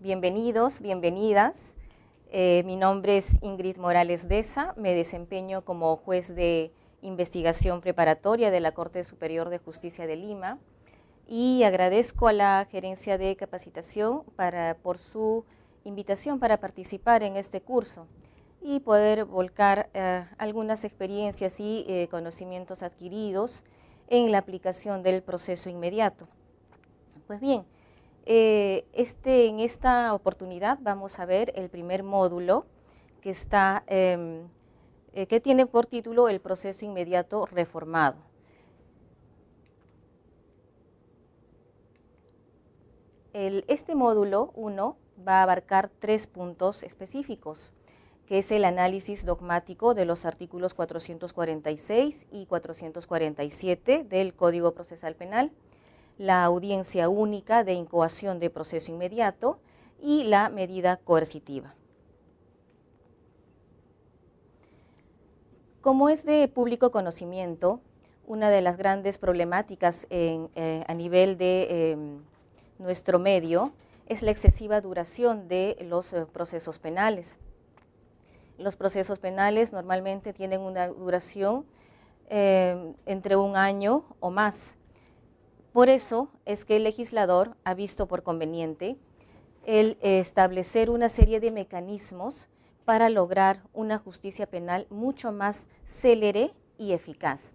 Bienvenidos, bienvenidas. Mi nombre es Ingrid Morales Deza, me desempeño como juez de investigación preparatoria de la Corte Superior de Justicia de Lima y agradezco a la Gerencia de Capacitación por su invitación para participar en este curso y poder volcar algunas experiencias y conocimientos adquiridos en la aplicación del proceso inmediato. Pues bien, en esta oportunidad vamos a ver el primer módulo que tiene por título el proceso inmediato reformado. Este módulo 1 va a abarcar 3 puntos específicos, que es el análisis dogmático de los artículos 446 y 447 del Código Procesal Penal, la audiencia única de incoación de proceso inmediato y la medida coercitiva. Como es de público conocimiento, una de las grandes problemáticas a nivel de nuestro medio es la excesiva duración de los procesos penales. Los procesos penales normalmente tienen una duración entre 1 año o más. Por eso es que el legislador ha visto por conveniente el establecer una serie de mecanismos para lograr una justicia penal mucho más célere y eficaz.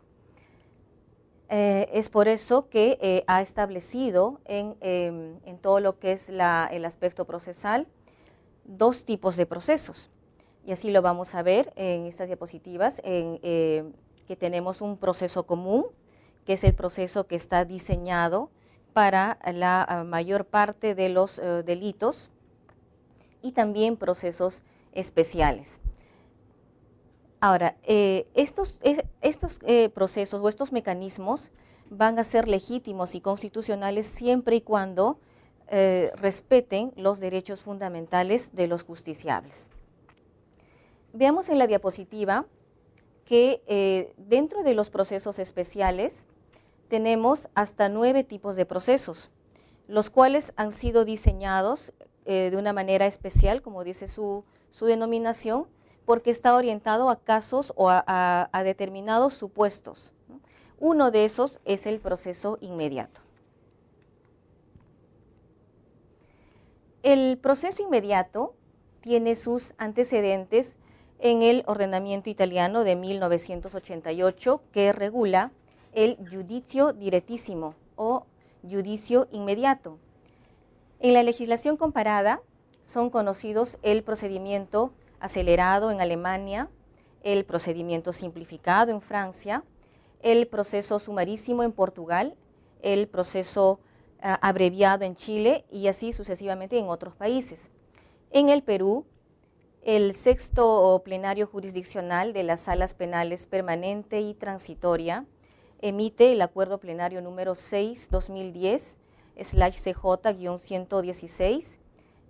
Es por eso que ha establecido en todo lo que es el aspecto procesal 2 tipos de procesos. Y así lo vamos a ver en estas diapositivas, que tenemos un proceso común, que es el proceso que está diseñado para la mayor parte de los delitos, y también procesos especiales. Ahora, estos procesos o estos mecanismos van a ser legítimos y constitucionales siempre y cuando respeten los derechos fundamentales de los justiciables. Veamos en la diapositiva que dentro de los procesos especiales tenemos hasta 9 tipos de procesos, los cuales han sido diseñados de una manera especial, como dice su denominación, porque está orientado a casos o a determinados supuestos. Uno de esos es el proceso inmediato. El proceso inmediato tiene sus antecedentes en el ordenamiento italiano de 1988, que regula el giudizio direttissimo o judicio inmediato. En la legislación comparada son conocidos el procedimiento acelerado en Alemania, el procedimiento simplificado en Francia, el proceso sumarísimo en Portugal, el proceso abreviado en Chile y así sucesivamente en otros países. En el Perú, el 6º plenario jurisdiccional de las salas penales permanente y transitoria emite el acuerdo plenario número 6/2010/CJ-116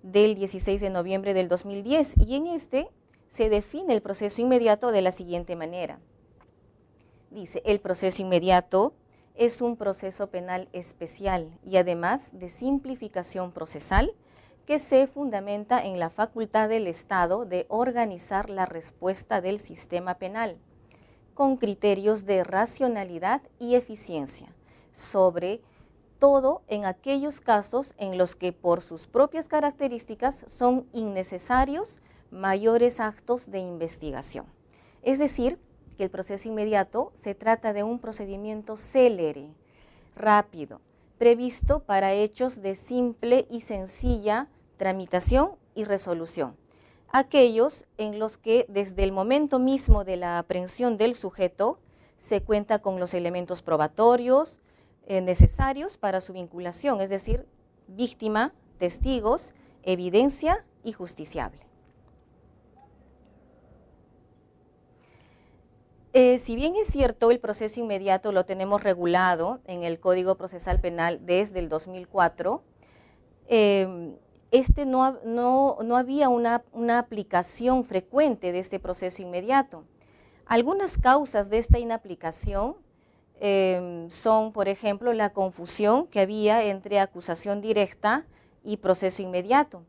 del 16 de noviembre del 2010, y en este se define el proceso inmediato de la siguiente manera. Dice: el proceso inmediato es un proceso penal especial y además de simplificación procesal que se fundamenta en la facultad del Estado de organizar la respuesta del sistema penal con criterios de racionalidad y eficiencia, sobre todo en aquellos casos en los que por sus propias características son innecesarios mayores actos de investigación. Es decir, que el proceso inmediato se trata de un procedimiento célere, rápido, previsto para hechos de simple y sencilla tramitación y resolución, aquellos en los que desde el momento mismo de la aprehensión del sujeto se cuenta con los elementos probatorios necesarios para su vinculación, es decir, víctima, testigos, evidencia y justiciable. Si bien es cierto, el proceso inmediato lo tenemos regulado en el Código Procesal Penal desde el 2004, no había una aplicación frecuente de este proceso inmediato. Algunas causas de esta inaplicación son, por ejemplo, la confusión que había entre acusación directa y proceso inmediato.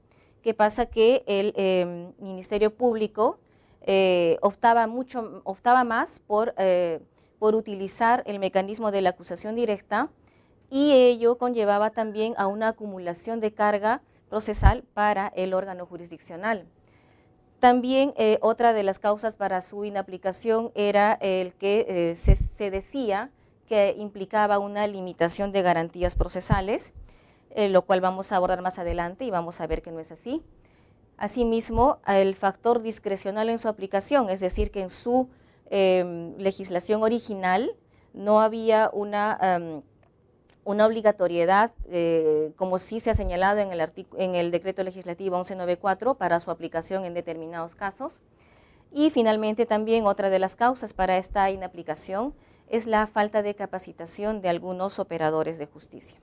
¿Qué pasa? Que el Ministerio Público optaba más por utilizar el mecanismo de la acusación directa, y ello conllevaba también a una acumulación de carga procesal para el órgano jurisdiccional. También otra de las causas para su inaplicación era el que se decía que implicaba una limitación de garantías procesales, lo cual vamos a abordar más adelante y vamos a ver que no es así. Asimismo, el factor discrecional en su aplicación, es decir, que en su legislación original no había una obligatoriedad, como sí se ha señalado en el decreto legislativo 1194, para su aplicación en determinados casos. Y finalmente también otra de las causas para esta inaplicación es la falta de capacitación de algunos operadores de justicia.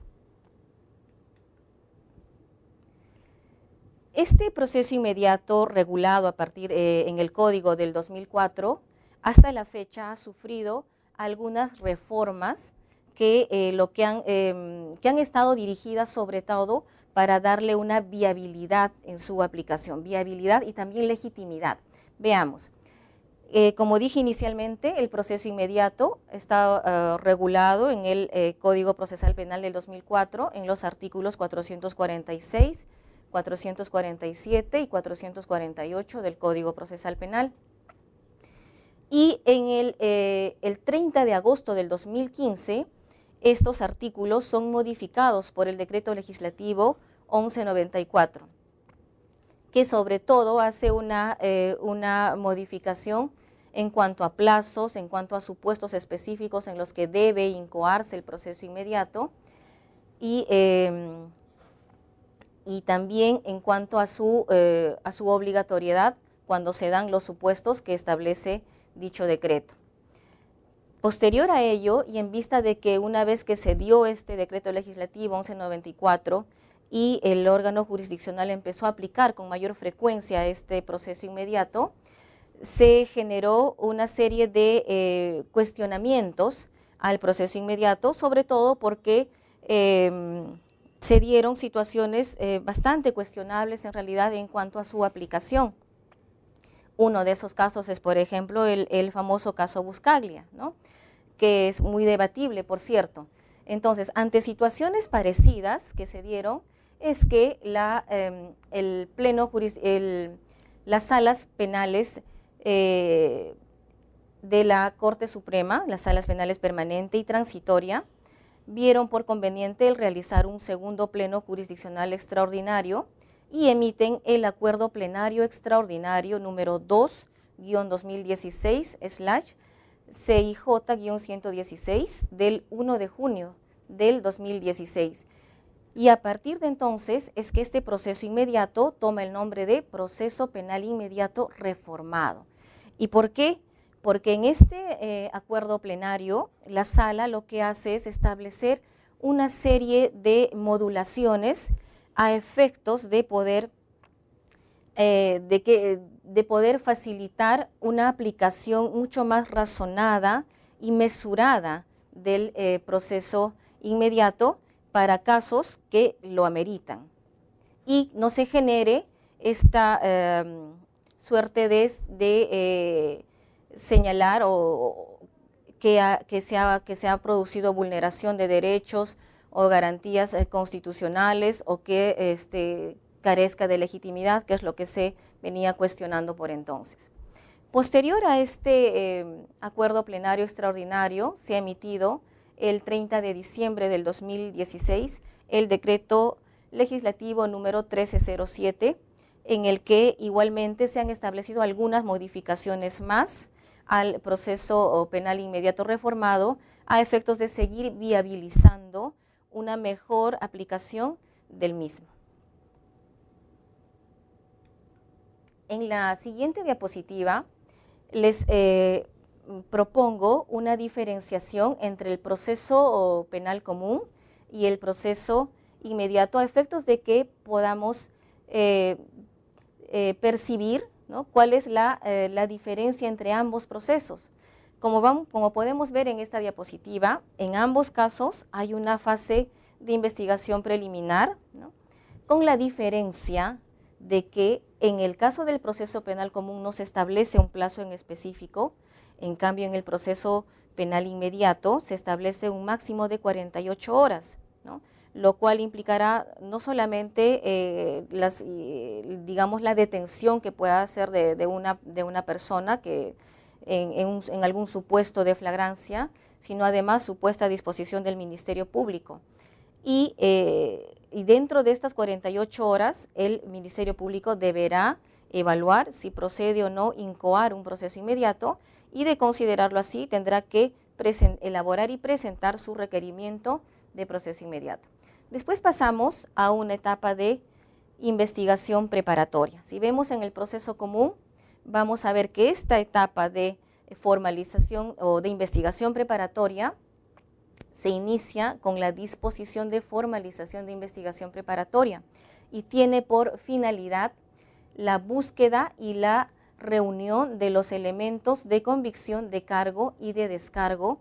Este proceso inmediato regulado a partir en el Código del 2004, hasta la fecha ha sufrido algunas reformas que han estado dirigidas sobre todo para darle una viabilidad en su aplicación, viabilidad y también legitimidad. Veamos, como dije inicialmente, el proceso inmediato está regulado en el Código Procesal Penal del 2004, en los artículos 446, 447 y 448 del Código Procesal Penal. Y en el 30 de agosto del 2015, estos artículos son modificados por el Decreto Legislativo 1194, que sobre todo hace una modificación en cuanto a plazos, en cuanto a supuestos específicos en los que debe incoarse el proceso inmediato, y también en cuanto a su obligatoriedad cuando se dan los supuestos que establece dicho decreto. Posterior a ello, y en vista de que una vez que se dio este decreto legislativo 1194 y el órgano jurisdiccional empezó a aplicar con mayor frecuencia este proceso inmediato, se generó una serie de cuestionamientos al proceso inmediato, sobre todo porque se dieron situaciones bastante cuestionables en realidad en cuanto a su aplicación. Uno de esos casos es, por ejemplo, el famoso caso Buscaglia, ¿no?, que es muy debatible, por cierto. Entonces, ante situaciones parecidas que se dieron, es que las salas penales de la Corte Suprema, las salas penales permanente y transitoria, vieron por conveniente el realizar un segundo pleno jurisdiccional extraordinario y emiten el acuerdo plenario extraordinario número 2-2016/CIJ-116 del 1 de junio del 2016. Y a partir de entonces es que este proceso inmediato toma el nombre de proceso penal inmediato reformado. ¿Y por qué? Porque en este acuerdo plenario la sala lo que hace es establecer una serie de modulaciones a efectos de poder facilitar una aplicación mucho más razonada y mesurada del proceso inmediato para casos que lo ameritan, y no se genere esta suerte de señalar o que se ha producido vulneración de derechos o garantías constitucionales, o que carezca de legitimidad, que es lo que se venía cuestionando por entonces. Posterior a este acuerdo plenario extraordinario, se ha emitido el 30 de diciembre del 2016 el decreto legislativo número 1307, en el que igualmente se han establecido algunas modificaciones más al proceso penal inmediato reformado, a efectos de seguir viabilizando una mejor aplicación del mismo. En la siguiente diapositiva les propongo una diferenciación entre el proceso penal común y el proceso inmediato, a efectos de que podamos percibir, ¿no?, cuál es la diferencia entre ambos procesos. Como podemos ver en esta diapositiva, en ambos casos hay una fase de investigación preliminar, ¿no?, con la diferencia de que en el caso del proceso penal común no se establece un plazo en específico, en cambio en el proceso penal inmediato se establece un máximo de 48 horas, ¿no? Lo cual implicará no solamente digamos, la detención que pueda hacer de una persona que en algún supuesto de flagrancia, sino además su puesta a disposición del Ministerio Público. Y dentro de estas 48 horas, el Ministerio Público deberá evaluar si procede o no incoar un proceso inmediato, y de considerarlo así tendrá que elaborar y presentar su requerimiento de proceso inmediato. Después pasamos a una etapa de investigación preparatoria. Si vemos en el proceso común, vamos a ver que esta etapa de formalización o de investigación preparatoria se inicia con la disposición de formalización de investigación preparatoria y tiene por finalidad la búsqueda y la reunión de los elementos de convicción, de cargo y de descargo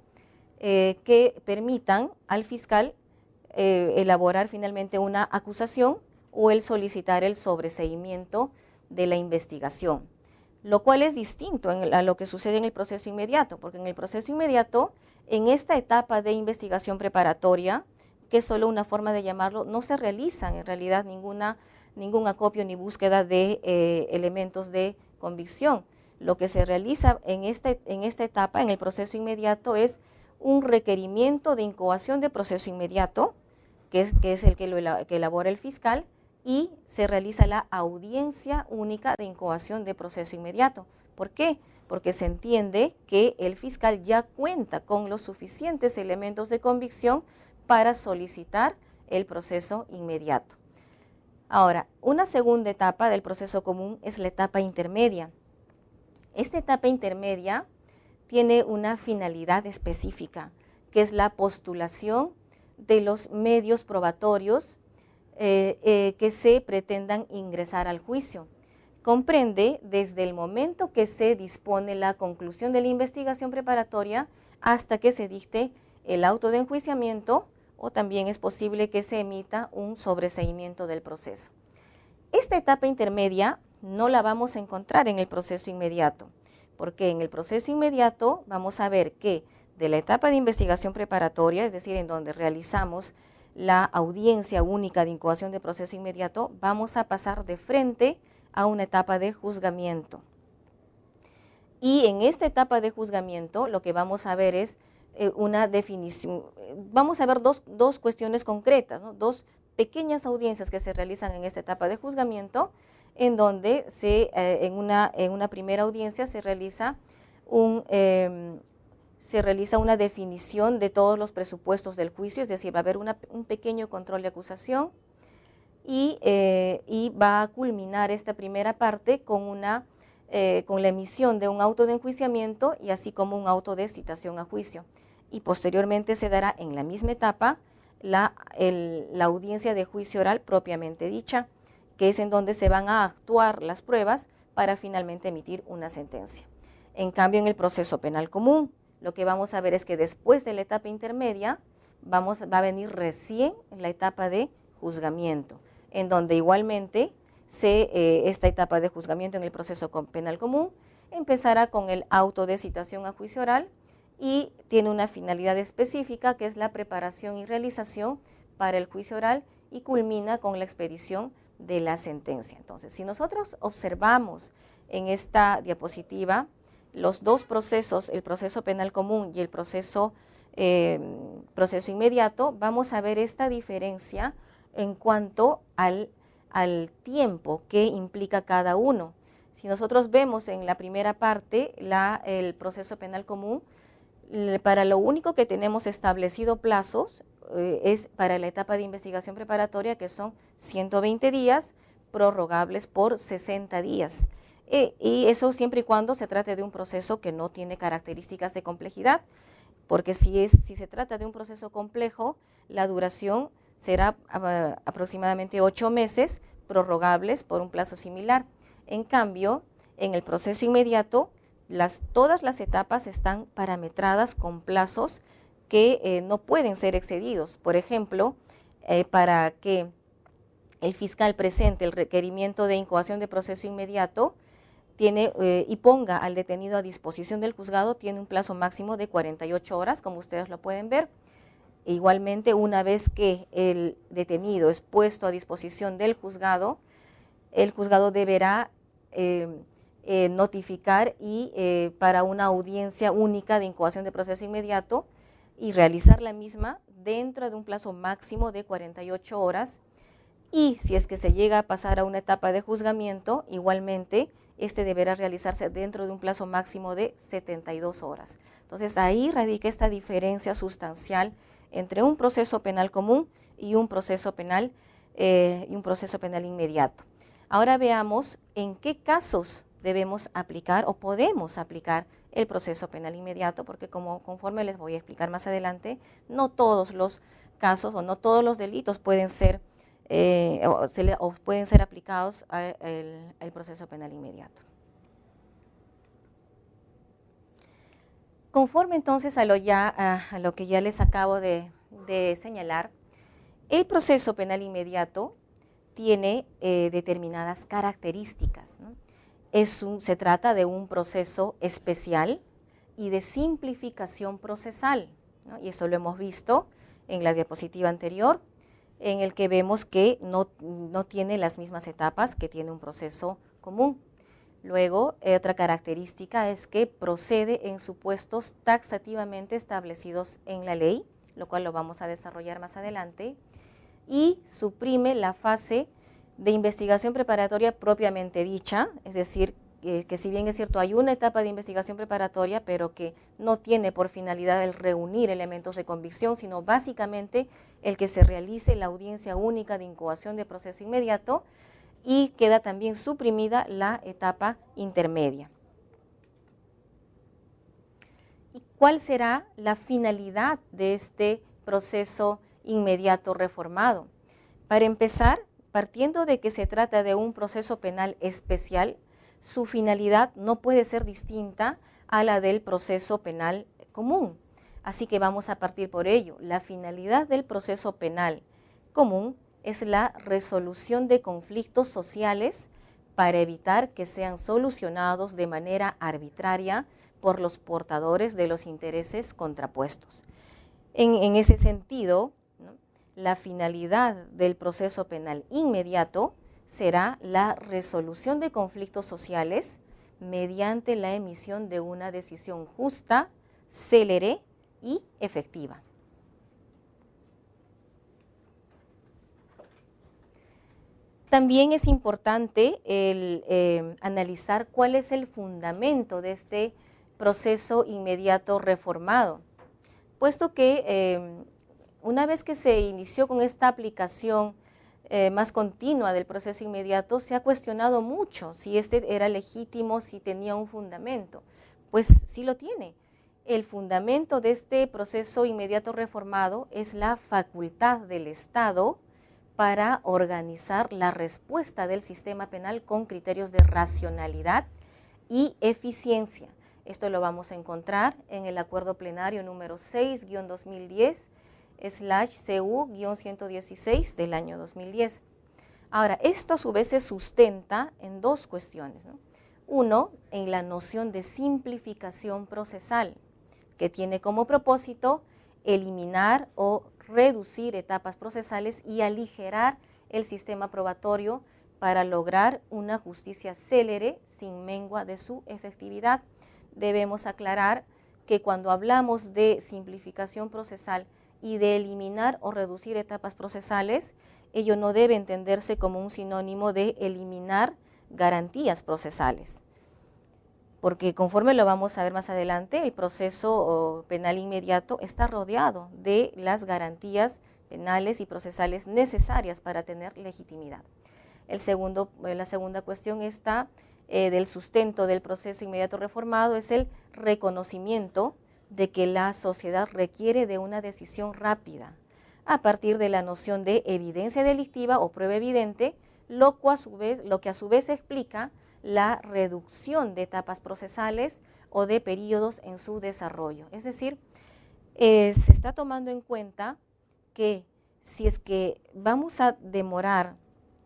que permitan al fiscal elaborar finalmente una acusación o el solicitar el sobreseimiento de la investigación, lo cual es distinto a lo que sucede en el proceso inmediato, porque en el proceso inmediato, en esta etapa de investigación preparatoria, que es solo una forma de llamarlo, no se realizan en realidad ningún acopio ni búsqueda de elementos de convicción. Lo que se realiza en esta etapa, en el proceso inmediato, es un requerimiento de incoación de proceso inmediato, que es el que elabora el fiscal, y se realiza la audiencia única de incoación de proceso inmediato. ¿Por qué? Porque se entiende que el fiscal ya cuenta con los suficientes elementos de convicción para solicitar el proceso inmediato. Ahora, una segunda etapa del proceso común es la etapa intermedia. Esta etapa intermedia tiene una finalidad específica, que es la postulación de los medios probatorios que se pretendan ingresar al juicio. Comprende desde el momento que se dispone la conclusión de la investigación preparatoria hasta que se dicte el auto de enjuiciamiento, o también es posible que se emita un sobreseimiento del proceso. Esta etapa intermedia no la vamos a encontrar en el proceso inmediato, porque en el proceso inmediato vamos a ver que de la etapa de investigación preparatoria, es decir, en donde realizamos la audiencia única de incoación de proceso inmediato, vamos a pasar de frente a una etapa de juzgamiento. Y en esta etapa de juzgamiento lo que vamos a ver es una definición, vamos a ver dos cuestiones concretas, ¿no? Dos pequeñas audiencias que se realizan en esta etapa de juzgamiento, en donde en una primera audiencia se realiza una definición de todos los presupuestos del juicio, es decir, va a haber un pequeño control de acusación y va a culminar esta primera parte con la emisión de un auto de enjuiciamiento y así como un auto de citación a juicio. Y posteriormente se dará en la misma etapa la audiencia de juicio oral propiamente dicha, que es en donde se van a actuar las pruebas para finalmente emitir una sentencia. En cambio, en el proceso penal común, lo que vamos a ver es que después de la etapa intermedia va a venir recién la etapa de juzgamiento, en donde igualmente esta etapa de juzgamiento en el proceso penal común empezará con el auto de citación a juicio oral y tiene una finalidad específica, que es la preparación y realización para el juicio oral, y culmina con la expedición de la sentencia. Entonces, si nosotros observamos en esta diapositiva los dos procesos, el proceso penal común y el proceso inmediato, vamos a ver esta diferencia en cuanto al tiempo que implica cada uno. Si nosotros vemos en la primera parte el proceso penal común, para lo único que tenemos establecido plazos es para la etapa de investigación preparatoria, que son 120 días, prorrogables por 60 días. Y eso siempre y cuando se trate de un proceso que no tiene características de complejidad, porque si se trata de un proceso complejo, la duración será aproximadamente 8 meses, prorrogables por un plazo similar. En cambio, en el proceso inmediato, todas las etapas están parametradas con plazos que no pueden ser excedidos. Por ejemplo, para que el fiscal presente el requerimiento de incoación de proceso inmediato y ponga al detenido a disposición del juzgado, tiene un plazo máximo de 48 horas, como ustedes lo pueden ver. Igualmente, una vez que el detenido es puesto a disposición del juzgado, el juzgado deberá notificar para una audiencia única de incoación de proceso inmediato y realizar la misma dentro de un plazo máximo de 48 horas. Y si es que se llega a pasar a una etapa de juzgamiento, igualmente este deberá realizarse dentro de un plazo máximo de 72 horas. Entonces ahí radica esta diferencia sustancial entre un proceso penal común y un proceso penal inmediato. Ahora veamos en qué casos debemos aplicar o podemos aplicar el proceso penal inmediato, porque conforme les voy a explicar más adelante, no todos los casos o no todos los delitos pueden ser pueden ser aplicados al proceso penal inmediato. Conforme entonces a lo que ya les acabo de señalar, el proceso penal inmediato tiene determinadas características, ¿no? Se trata de un proceso especial y de simplificación procesal, ¿no? Y eso lo hemos visto en la diapositiva anterior, en el que vemos que no tiene las mismas etapas que tiene un proceso común. Luego, otra característica es que procede en supuestos taxativamente establecidos en la ley, lo cual lo vamos a desarrollar más adelante, y suprime la fase de investigación preparatoria propiamente dicha, es decir, que si bien es cierto hay una etapa de investigación preparatoria, pero que no tiene por finalidad el reunir elementos de convicción, sino básicamente el que se realice la audiencia única de incoación de proceso inmediato, y queda también suprimida la etapa intermedia. ¿Y cuál será la finalidad de este proceso inmediato reformado? Para empezar, partiendo de que se trata de un proceso penal especial, su finalidad no puede ser distinta a la del proceso penal común. Así que vamos a partir por ello. La finalidad del proceso penal común es la resolución de conflictos sociales para evitar que sean solucionados de manera arbitraria por los portadores de los intereses contrapuestos. En ese sentido, ¿no?, la finalidad del proceso penal inmediato será la resolución de conflictos sociales mediante la emisión de una decisión justa, célere y efectiva. También es importante analizar cuál es el fundamento de este proceso inmediato reformado, puesto que una vez que se inició con esta aplicación más continua del proceso inmediato, se ha cuestionado mucho si este era legítimo, si tenía un fundamento. Pues sí lo tiene. El fundamento de este proceso inmediato reformado es la facultad del Estado para organizar la respuesta del sistema penal con criterios de racionalidad y eficiencia. Esto lo vamos a encontrar en el acuerdo plenario número 6-2010/CU-116 del año 2010. Ahora, esto a su vez se sustenta en dos cuestiones, ¿no? Uno, en la noción de simplificación procesal, que tiene como propósito eliminar o reducir etapas procesales y aligerar el sistema probatorio para lograr una justicia célere sin mengua de su efectividad. Debemos aclarar que cuando hablamos de simplificación procesal y de eliminar o reducir etapas procesales, ello no debe entenderse como un sinónimo de eliminar garantías procesales, porque conforme lo vamos a ver más adelante, el proceso penal inmediato está rodeado de las garantías penales y procesales necesarias para tener legitimidad. La segunda cuestión está del sustento del proceso inmediato reformado, es el reconocimiento de que la sociedad requiere de una decisión rápida, a partir de la noción de evidencia delictiva o prueba evidente, lo que a su vez explica la reducción de etapas procesales o de periodos en su desarrollo. Es decir, se está tomando en cuenta que si es que vamos a demorar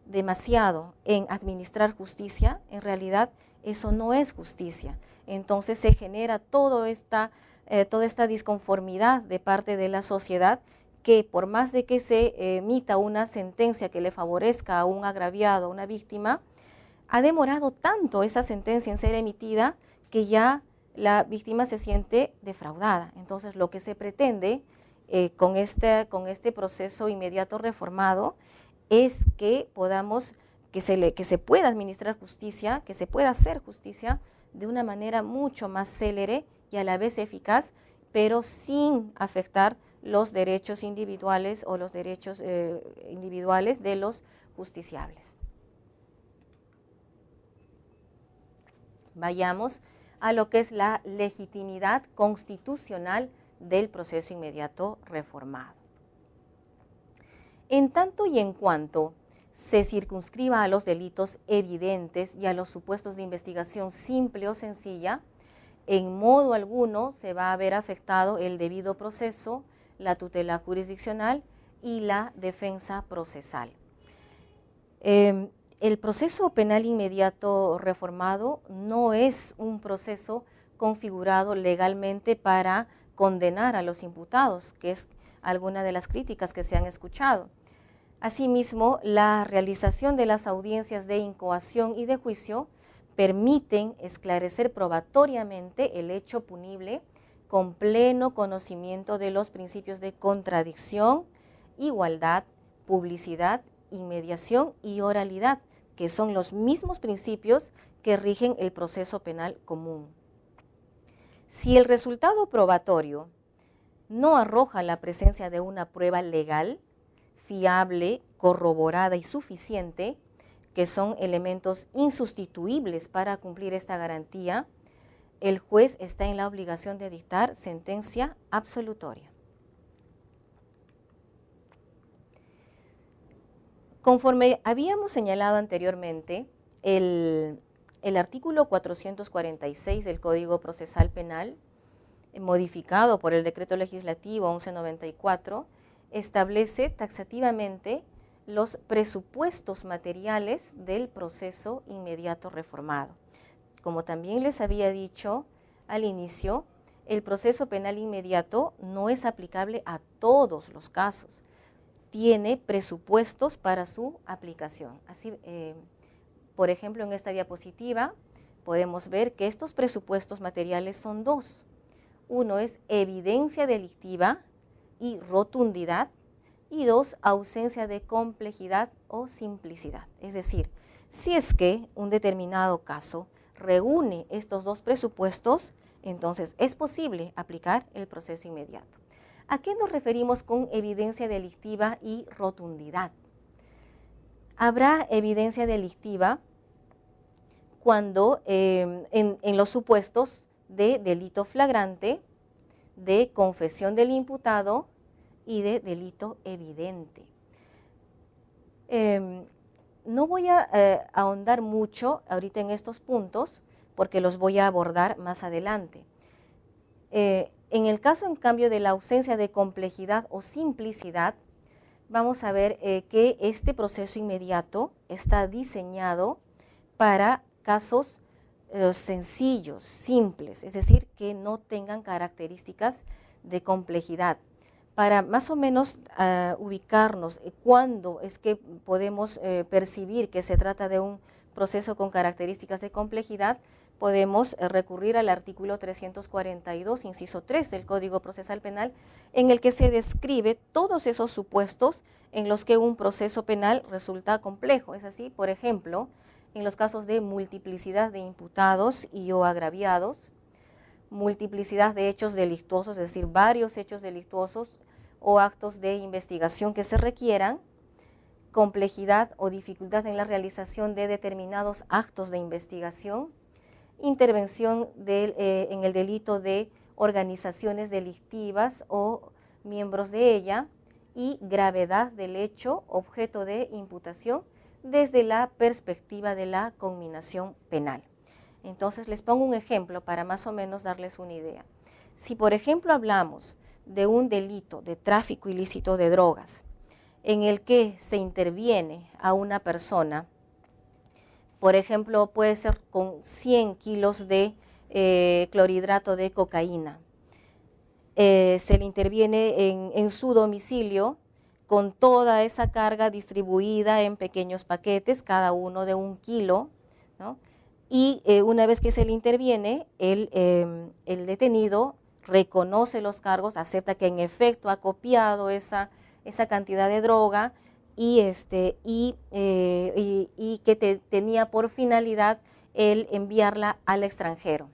demasiado en administrar justicia, en realidad eso no es justicia. Entonces se genera toda esta disconformidad de parte de la sociedad, que por más de que se emita una sentencia que le favorezca a un agraviado, a una víctima, ha demorado tanto esa sentencia en ser emitida que ya la víctima se siente defraudada. Entonces lo que se pretende con este proceso inmediato reformado es que podamos, que se pueda administrar justicia, que se pueda hacer justicia de una manera mucho más célere y a la vez eficaz, pero sin afectar los derechos individuales o los derechos individuales de los justiciables. Vayamos a lo que es la legitimidad constitucional del proceso inmediato reformado. En tanto y en cuanto se circunscriba a los delitos evidentes y a los supuestos de investigación simple o sencilla, en modo alguno se va a ver afectado el debido proceso, la tutela jurisdiccional y la defensa procesal. El proceso penal inmediato reformado no es un proceso configurado legalmente para condenar a los imputados, que es alguna de las críticas que se han escuchado. Asimismo, la realización de las audiencias de incoación y de juicio permiten esclarecer probatoriamente el hecho punible con pleno conocimiento de los principios de contradicción, igualdad, publicidad, inmediación y oralidad, que son los mismos principios que rigen el proceso penal común. Si el resultado probatorio no arroja la presencia de una prueba legal, fiable, corroborada y suficiente, que son elementos insustituibles para cumplir esta garantía, el juez está en la obligación de dictar sentencia absolutoria. Conforme habíamos señalado anteriormente, el artículo 446 del Código Procesal Penal, modificado por el Decreto Legislativo 1194, establece taxativamente los presupuestos materiales del proceso inmediato reformado. Como también les había dicho al inicio, el proceso penal inmediato no es aplicable a todos los casos. Tiene presupuestos para su aplicación. Así, por ejemplo, en esta diapositiva podemos ver que estos presupuestos materiales son dos. Uno es evidencia delictiva y rotundidad, y dos, ausencia de complejidad o simplicidad. Es decir, si es que un determinado caso reúne estos dos presupuestos, entonces es posible aplicar el proceso inmediato. ¿A qué nos referimos con evidencia delictiva y rotundidad? Habrá evidencia delictiva cuando en los supuestos de delito flagrante, de confesión del imputado y de delito evidente. No voy a ahondar mucho ahorita en estos puntos porque los voy a abordar más adelante. En el caso, en cambio, de la ausencia de complejidad o simplicidad, vamos a ver que este proceso inmediato está diseñado para casos sencillos, simples, es decir, que no tengan características de complejidad. Para más o menos ubicarnos cuándo es que podemos percibir que se trata de un proceso con características de complejidad, podemos recurrir al artículo 342, inciso 3 del Código Procesal Penal, en el que se describe todos esos supuestos en los que un proceso penal resulta complejo. Es así, por ejemplo, en los casos de multiplicidad de imputados y o agraviados, multiplicidad de hechos delictuosos, es decir, varios hechos delictuosos o actos de investigación que se requieran, complejidad o dificultad en la realización de determinados actos de investigación, intervención en el delito de organizaciones delictivas o miembros de ella y gravedad del hecho objeto de imputación desde la perspectiva de la conminación penal. Entonces les pongo un ejemplo para más o menos darles una idea. Si por ejemplo hablamos de un delito de tráfico ilícito de drogas, en el que se interviene a una persona, por ejemplo, puede ser con 100 kilos de clorhidrato de cocaína. Se le interviene en su domicilio con toda esa carga distribuida en pequeños paquetes, cada uno de 1 kilo, ¿no? Y una vez que se le interviene, el detenido reconoce los cargos, acepta que en efecto ha copiado esa cantidad de droga y que tenía por finalidad el enviarla al extranjero.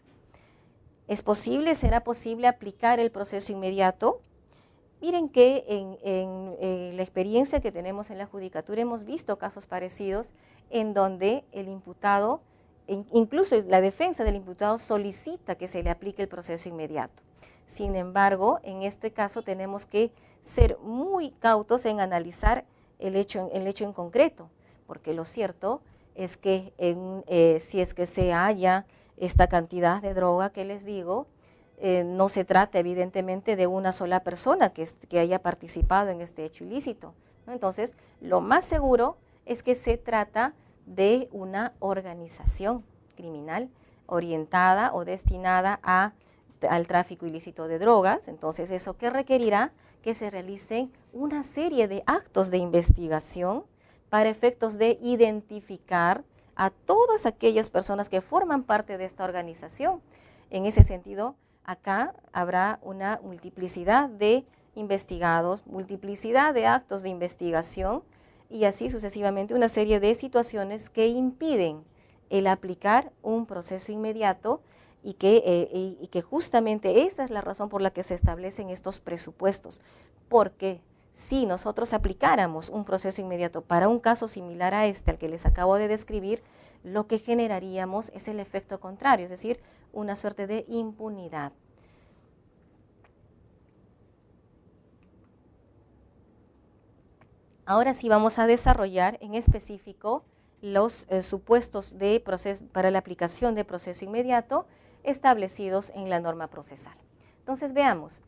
¿Es posible, será posible aplicar el proceso inmediato? Miren que en la experiencia que tenemos en la judicatura hemos visto casos parecidos en donde el imputado, incluso la defensa del imputado, solicita que se le aplique el proceso inmediato. Sin embargo, en este caso tenemos que ser muy cautos en analizar el hecho en concreto, porque lo cierto es que si es que se halla esta cantidad de droga que les digo, no se trata evidentemente de una sola persona que haya participado en este hecho ilícito, ¿no? Entonces, lo más seguro es que se trata de una organización criminal orientada o destinada al tráfico ilícito de drogas. Entonces, eso que requerirá que se realicen una serie de actos de investigación para efectos de identificar a todas aquellas personas que forman parte de esta organización. En ese sentido, acá habrá una multiplicidad de investigados, multiplicidad de actos de investigación y así sucesivamente una serie de situaciones que impiden el aplicar un proceso inmediato y que justamente esa es la razón por la que se establecen estos presupuestos, porque si nosotros aplicáramos un proceso inmediato para un caso similar a este, al que les acabo de describir, lo que generaríamos es el efecto contrario, es decir, una suerte de impunidad. Ahora sí vamos a desarrollar en específico los supuestos para la aplicación de proceso inmediato establecidos en la norma procesal. Entonces veamos.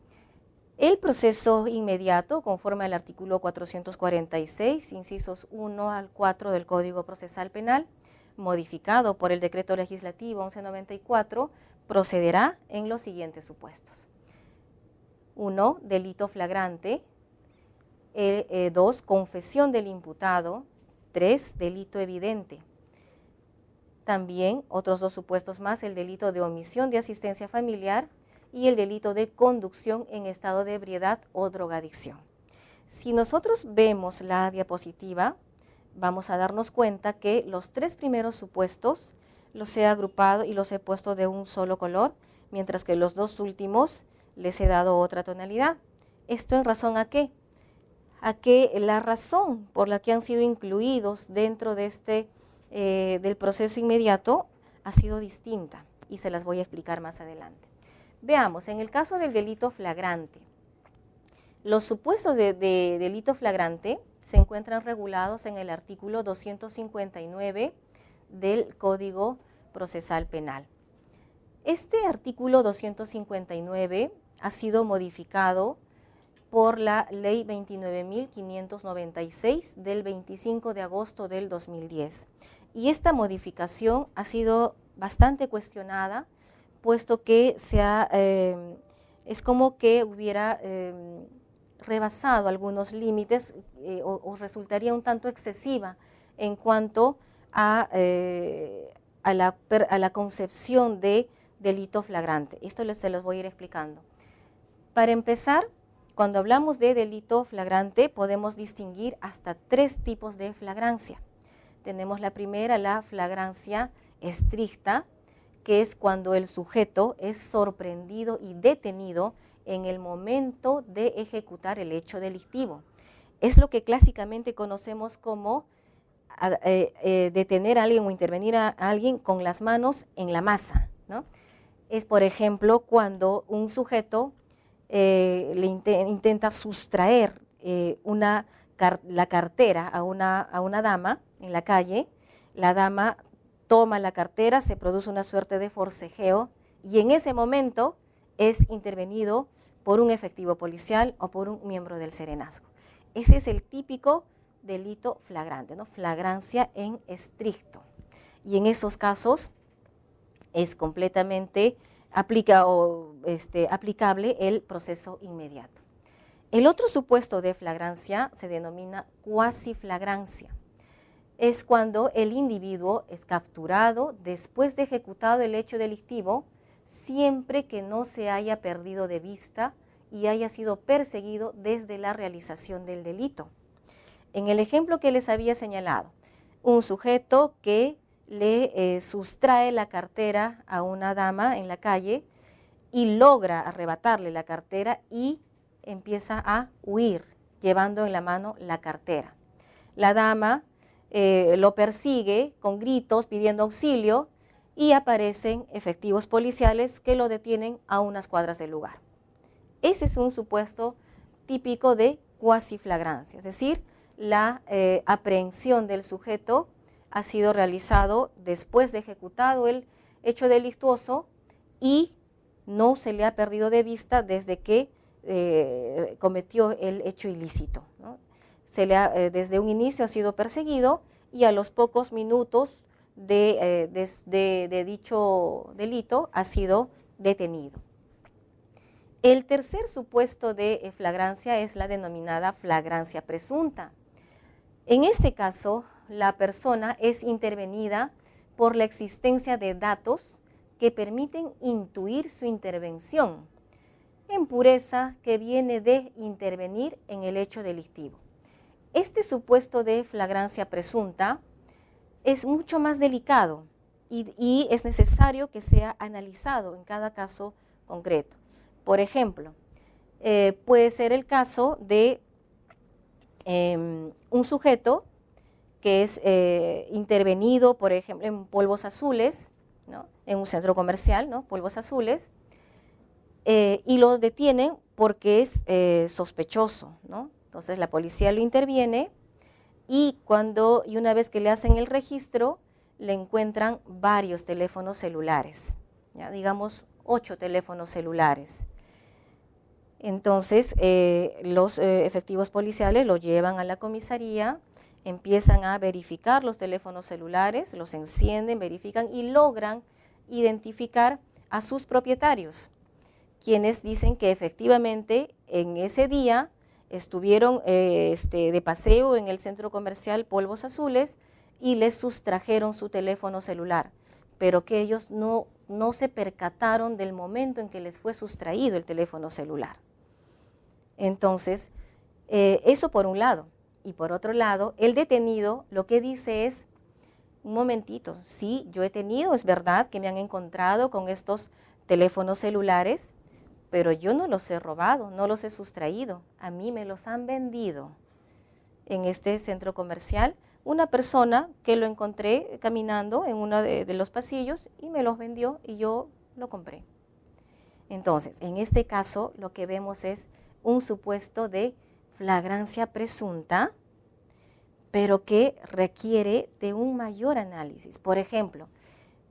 El proceso inmediato, conforme al artículo 446, incisos 1 al 4 del Código Procesal Penal, modificado por el Decreto Legislativo 1194, procederá en los siguientes supuestos. 1. Delito flagrante. 2. Confesión del imputado. 3. Delito evidente. También otros 2 supuestos más, el delito de omisión de asistencia familiar y el delito de conducción en estado de ebriedad o drogadicción. Si nosotros vemos la diapositiva, vamos a darnos cuenta que los 3 primeros supuestos los he agrupado y los he puesto de un solo color, mientras que los 2 últimos les he dado otra tonalidad. ¿Esto en razón a qué? A que la razón por la que han sido incluidos dentro de del proceso inmediato ha sido distinta y se las voy a explicar más adelante. Veamos, en el caso del delito flagrante, los supuestos de delito flagrante se encuentran regulados en el artículo 259 del Código Procesal Penal. Este artículo 259 ha sido modificado por la Ley 29.596 del 25 de agosto del 2010. Y esta modificación ha sido bastante cuestionada, puesto que es como que hubiera rebasado algunos límites o resultaría un tanto excesiva en cuanto a la concepción de delito flagrante. Esto se los voy a ir explicando. Para empezar, cuando hablamos de delito flagrante podemos distinguir hasta 3 tipos de flagrancia. Tenemos la primera, la flagrancia estricta, que es cuando el sujeto es sorprendido y detenido en el momento de ejecutar el hecho delictivo. Es lo que clásicamente conocemos como detener a alguien o intervenir a alguien con las manos en la masa, ¿no? Es, por ejemplo, cuando un sujeto intenta sustraer la cartera a una dama en la calle, la dama toma la cartera, se produce una suerte de forcejeo y en ese momento es intervenido por un efectivo policial o por un miembro del serenazgo. ese es el típico delito flagrante, ¿no? Flagrancia en estricto. Y en esos casos es completamente aplicable el proceso inmediato. El otro supuesto de flagrancia se denomina cuasiflagrancia. Es cuando el individuo es capturado después de ejecutado el hecho delictivo, siempre que no se haya perdido de vista y haya sido perseguido desde la realización del delito. En el ejemplo que les había señalado, un sujeto que le sustrae la cartera a una dama en la calle y logra arrebatarle la cartera y empieza a huir, llevando en la mano la cartera. La dama lo persigue con gritos, pidiendo auxilio, y aparecen efectivos policiales que lo detienen a unas cuadras del lugar. Ese es un supuesto típico de cuasiflagrancia, es decir, la aprehensión del sujeto ha sido realizado después de ejecutado el hecho delictuoso y no se le ha perdido de vista desde que cometió el hecho ilícito, ¿no? Desde un inicio ha sido perseguido y a los pocos minutos de dicho delito ha sido detenido. El tercer supuesto de flagrancia es la denominada flagrancia presunta. En este caso, la persona es intervenida por la existencia de datos que permiten intuir su intervención en pureza que viene de intervenir en el hecho delictivo. Este supuesto de flagrancia presunta es mucho más delicado y es necesario que sea analizado en cada caso concreto. Por ejemplo, puede ser el caso de un sujeto que es intervenido, por ejemplo, en polvos azules, ¿no? En un centro comercial, ¿no? Polvos azules, y lo detienen porque es sospechoso, ¿no? Entonces la policía lo interviene y una vez que le hacen el registro, le encuentran varios teléfonos celulares, ¿ya? Digamos 8 teléfonos celulares. Entonces los efectivos policiales lo llevan a la comisaría, empiezan a verificar los teléfonos celulares, los encienden, verifican y logran identificar a sus propietarios, quienes dicen que efectivamente en ese día estuvieron de paseo en el centro comercial Polvos Azules y les sustrajeron su teléfono celular, pero que ellos no se percataron del momento en que les fue sustraído el teléfono celular. Entonces, eso por un lado. Y por otro lado, el detenido lo que dice es, un momentito, sí, yo he tenido, es verdad que me han encontrado con estos teléfonos celulares, pero yo no los he robado, no los he sustraído, a mí me los han vendido en este centro comercial. Una persona que lo encontré caminando en uno de los pasillos y me los vendió y yo lo compré. Entonces, en este caso lo que vemos es un supuesto de flagrancia presunta, pero que requiere de un mayor análisis. Por ejemplo,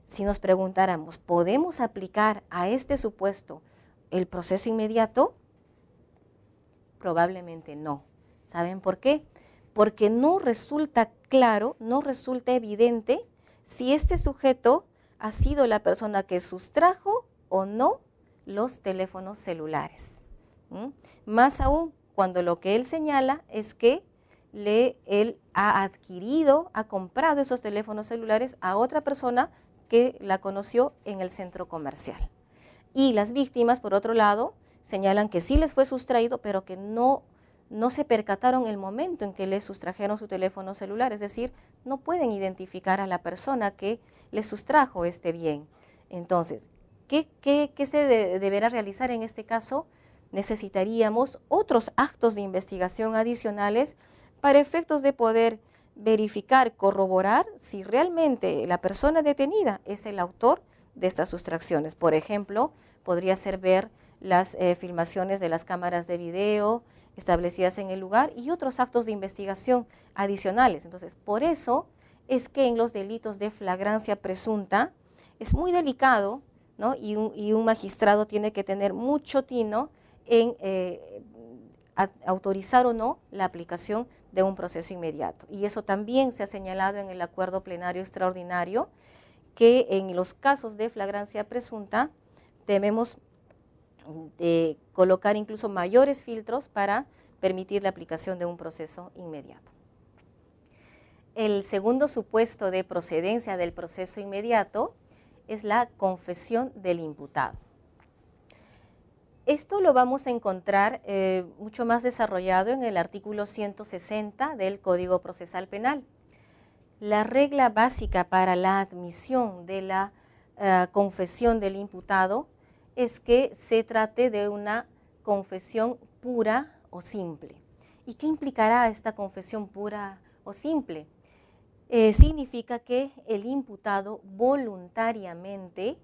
si nos preguntáramos, ¿podemos aplicar a este supuesto el proceso inmediato? Probablemente no. ¿Saben por qué? Porque no resulta claro, no resulta evidente si este sujeto ha sido la persona que sustrajo o no los teléfonos celulares. Más aún cuando lo que él señala es que él ha adquirido, ha comprado esos teléfonos celulares a otra persona que la conoció en el centro comercial. Y las víctimas, por otro lado, señalan que sí les fue sustraído, pero que no se percataron el momento en que les sustrajeron su teléfono celular, es decir, no pueden identificar a la persona que les sustrajo este bien. Entonces, ¿qué se deberá realizar en este caso? Necesitaríamos otros actos de investigación adicionales para efectos de poder verificar, corroborar si realmente la persona detenida es el autor de estas sustracciones. Por ejemplo, podría ser ver las filmaciones de las cámaras de video establecidas en el lugar y otros actos de investigación adicionales. Entonces, por eso es que en los delitos de flagrancia presunta es muy delicado, ¿no? y un magistrado tiene que tener mucho tino en autorizar o no la aplicación de un proceso inmediato. Y eso también se ha señalado en el acuerdo plenario extraordinario, que en los casos de flagrancia presunta debemos colocar incluso mayores filtros para permitir la aplicación de un proceso inmediato. El segundo supuesto de procedencia del proceso inmediato es la confesión del imputado. Esto lo vamos a encontrar mucho más desarrollado en el artículo 160 del Código Procesal Penal. La regla básica para la admisión de la confesión del imputado es que se trate de una confesión pura o simple. ¿Y qué implicará esta confesión pura o simple? Significa que el imputado voluntariamente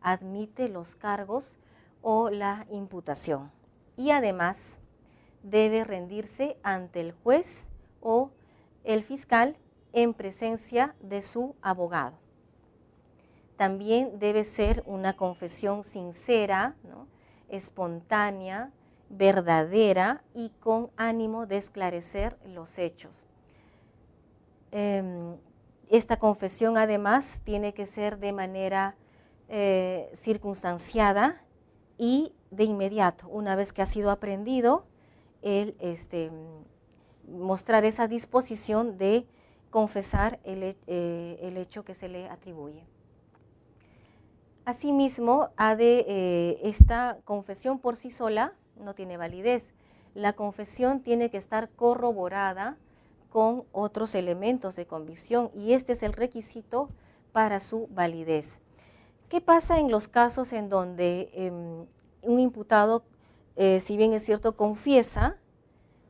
admite los cargos o la imputación y además debe rendirse ante el juez o el fiscal en presencia de su abogado. También debe ser una confesión sincera, ¿no?, espontánea, verdadera y con ánimo de esclarecer los hechos. Esta confesión además tiene que ser de manera circunstanciada y de inmediato, una vez que ha sido aprendido, mostrar esa disposición de confesar el hecho que se le atribuye. Asimismo, esta confesión por sí sola no tiene validez. La confesión tiene que estar corroborada con otros elementos de convicción y este es el requisito para su validez. ¿Qué pasa en los casos en donde un imputado, si bien es cierto, confiesa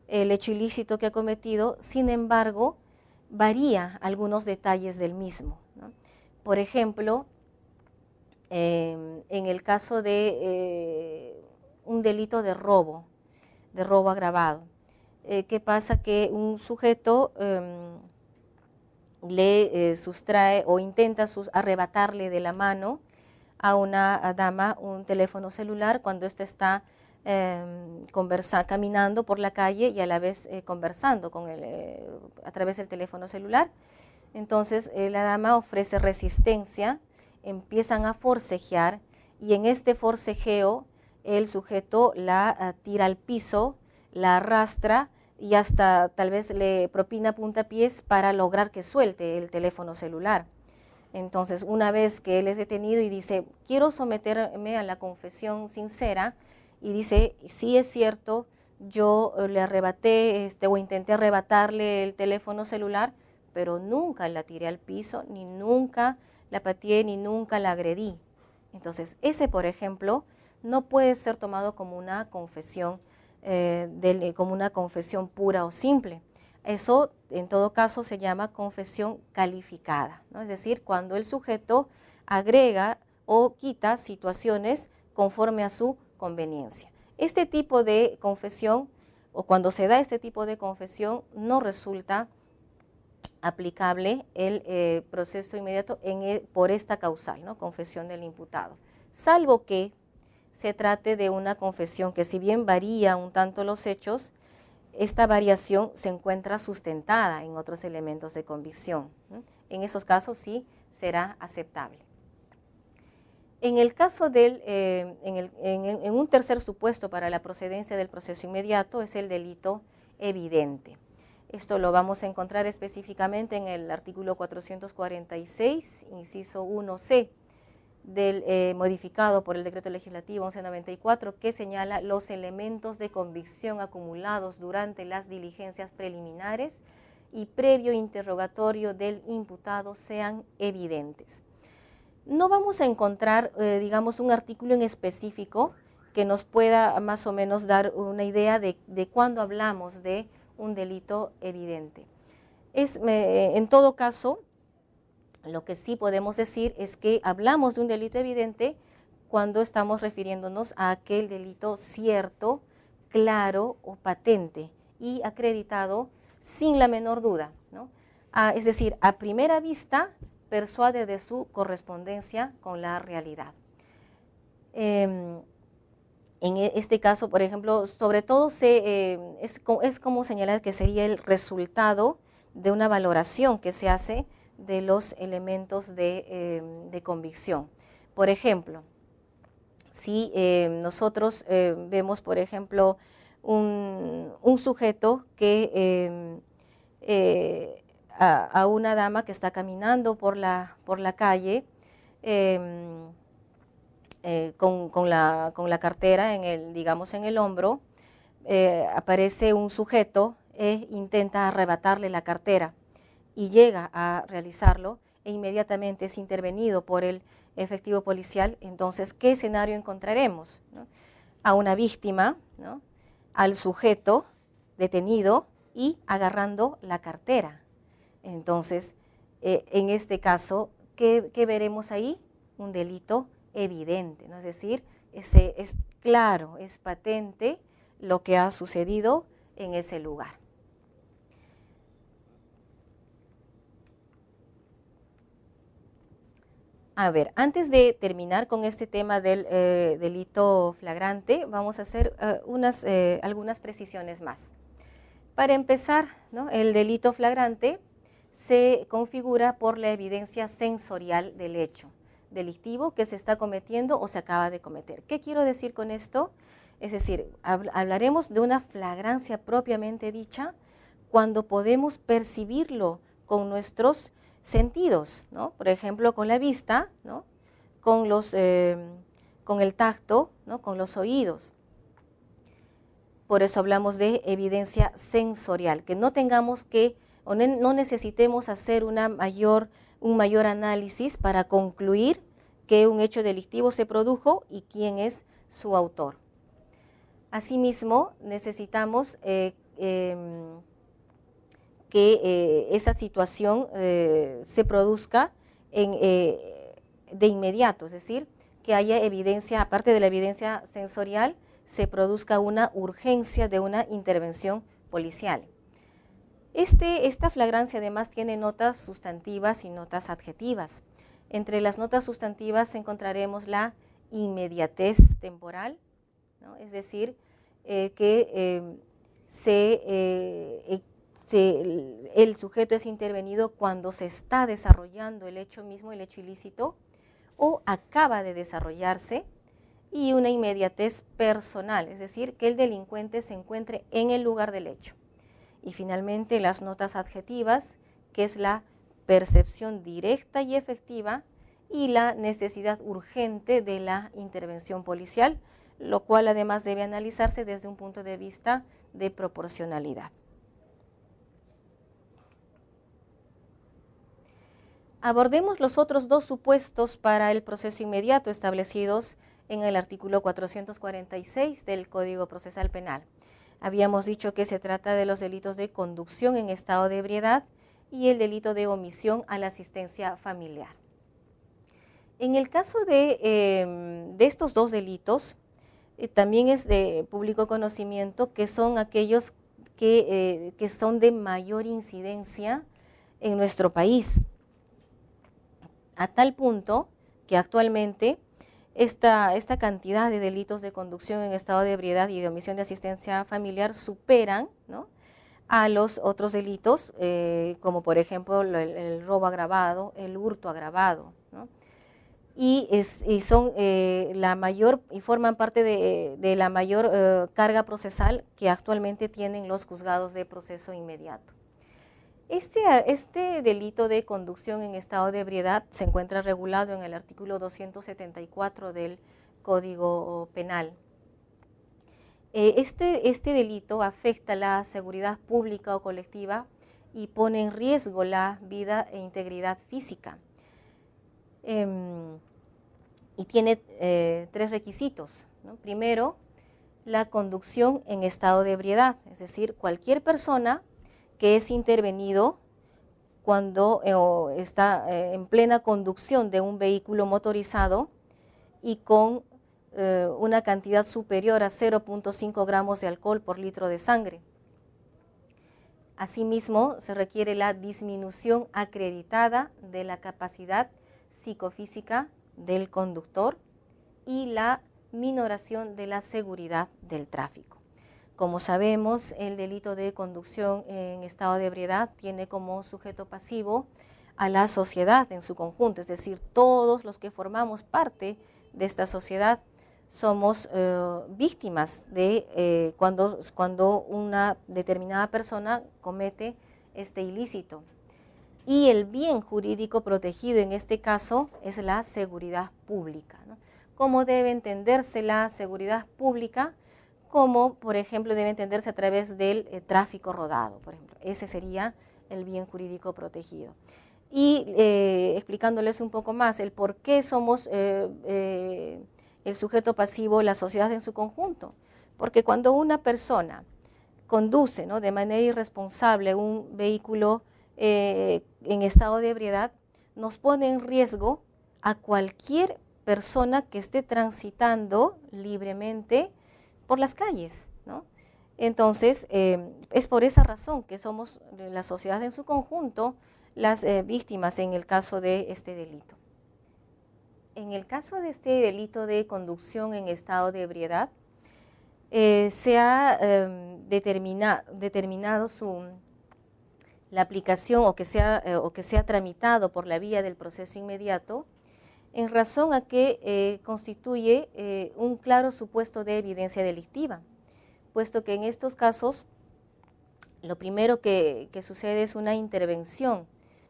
el hecho ilícito que ha cometido, sin embargo, varía algunos detalles del mismo, ¿no? Por ejemplo, en el caso de un delito de robo agravado, ¿qué pasa? Que un sujeto le sustrae o intenta arrebatarle de la mano a una dama un teléfono celular cuando ésta está caminando por la calle y a la vez conversando a través del teléfono celular. Entonces la dama ofrece resistencia, empiezan a forcejear y en este forcejeo el sujeto la tira al piso, la arrastra y hasta tal vez le propina puntapiés para lograr que suelte el teléfono celular. Entonces, una vez que él es detenido y dice, quiero someterme a la confesión sincera, y dice, sí es cierto, yo le arrebaté o intenté arrebatarle el teléfono celular, pero nunca la tiré al piso, ni nunca la pateé, ni nunca la agredí. Entonces, ese, por ejemplo, no puede ser tomado como una confesión pura o simple. Eso, en todo caso, se llama confesión calificada, ¿no? Es decir, cuando el sujeto agrega o quita situaciones conforme a su conveniencia. Este tipo de confesión, o cuando se da este tipo de confesión, no resulta aplicable el proceso inmediato por esta causal, ¿no?, confesión del imputado, salvo que se trate de una confesión que, si bien varía un tanto los hechos, esta variación se encuentra sustentada en otros elementos de convicción, ¿no? En esos casos sí será aceptable. En el caso en un tercer supuesto para la procedencia del proceso inmediato es el delito evidente. Esto lo vamos a encontrar específicamente en el artículo 446, inciso 1c, modificado por el Decreto Legislativo 1194, que señala los elementos de convicción acumulados durante las diligencias preliminares y previo interrogatorio del imputado sean evidentes. No vamos a encontrar, digamos, un artículo en específico que nos pueda más o menos dar una idea de cuándo hablamos de un delito evidente. En todo caso, lo que sí podemos decir es que hablamos de un delito evidente cuando estamos refiriéndonos a aquel delito cierto, claro o patente y acreditado sin la menor duda, ¿no? Es decir, a primera vista persuade de su correspondencia con la realidad. En este caso, por ejemplo, sobre todo es como señalar que sería el resultado de una valoración que se hace de los elementos de convicción. Por ejemplo, si nosotros vemos, por ejemplo, un sujeto que a una dama que está caminando por la calle, con la cartera digamos, en el hombro, aparece un sujeto e intenta arrebatarle la cartera y llega a realizarlo e inmediatamente es intervenido por el efectivo policial. Entonces, ¿qué escenario encontraremos? ¿No? A una víctima, ¿no? Al sujeto detenido y agarrando la cartera. Entonces, en este caso, ¿qué veremos ahí? Un delito evidente, ¿no? Es decir, es claro, es patente lo que ha sucedido en ese lugar. A ver, antes de terminar con este tema del delito flagrante, vamos a hacer algunas precisiones más. Para empezar, ¿no? El delito flagrante se configura por la evidencia sensorial del hecho delictivo que se está cometiendo o se acaba de cometer. ¿Qué quiero decir con esto? Es decir, hablaremos de una flagrancia propiamente dicha cuando podemos percibirlo con nuestros sentidos, ¿no? Por ejemplo, con la vista, ¿no? con el tacto, ¿no? Con los oídos. Por eso hablamos de evidencia sensorial, que no tengamos que, o no necesitemos hacer un mayor análisis para concluir que un hecho delictivo se produjo y quién es su autor. Asimismo, necesitamos que esa situación se produzca de inmediato, es decir, que haya evidencia, aparte de la evidencia sensorial, se produzca una urgencia de una intervención policial. Esta flagrancia además tiene notas sustantivas y notas adjetivas. Entre las notas sustantivas encontraremos la inmediatez temporal, ¿no? Es decir, que el sujeto es intervenido cuando se está desarrollando el hecho mismo, el hecho ilícito, o acaba de desarrollarse, y una inmediatez personal, es decir, que el delincuente se encuentre en el lugar del hecho. Y finalmente las notas adjetivas, que es la percepción directa y efectiva y la necesidad urgente de la intervención policial, lo cual además debe analizarse desde un punto de vista de proporcionalidad. Abordemos los otros dos supuestos para el proceso inmediato establecidos en el artículo 446 del Código Procesal Penal. Habíamos dicho que se trata de los delitos de conducción en estado de ebriedad y el delito de omisión a la asistencia familiar. En el caso de estos dos delitos, también es de público conocimiento que son aquellos que son de mayor incidencia en nuestro país, a tal punto que actualmente esta cantidad de delitos de conducción en estado de ebriedad y de omisión de asistencia familiar superan, ¿no?, a los otros delitos, como por ejemplo el robo agravado, el hurto agravado, ¿no? Y son la mayor, y forman parte de la mayor carga procesal que actualmente tienen los juzgados de proceso inmediato. Este delito de conducción en estado de ebriedad se encuentra regulado en el artículo 274 del Código Penal. Este delito afecta la seguridad pública o colectiva y pone en riesgo la vida e integridad física. Y tiene tres requisitos, ¿no? Primero, la conducción en estado de ebriedad, es decir, cualquier persona que es intervenido cuando está en plena conducción de un vehículo motorizado y con una cantidad superior a 0.5 gramos de alcohol por litro de sangre. Asimismo, se requiere la disminución acreditada de la capacidad psicofísica del conductor y la minoración de la seguridad del tráfico. Como sabemos, el delito de conducción en estado de ebriedad tiene como sujeto pasivo a la sociedad en su conjunto, es decir, todos los que formamos parte de esta sociedad somos víctimas de cuando una determinada persona comete este ilícito. Y el bien jurídico protegido en este caso es la seguridad pública, ¿no? ¿Cómo debe entenderse la seguridad pública? Como, por ejemplo, debe entenderse a través del tráfico rodado, por ejemplo. Ese sería el bien jurídico protegido. Y explicándoles un poco más el por qué somos el sujeto pasivo, la sociedad en su conjunto. Porque cuando una persona conduce, ¿no?, de manera irresponsable un vehículo en estado de ebriedad, nos pone en riesgo a cualquier persona que esté transitando libremente por las calles, ¿no? Entonces, es por esa razón que somos la sociedad en su conjunto las víctimas en el caso de este delito. En el caso de este delito de conducción en estado de ebriedad, se ha determinado la aplicación o que sea tramitado por la vía del proceso inmediato en razón a que constituye un claro supuesto de evidencia delictiva, puesto que en estos casos lo primero que sucede es una intervención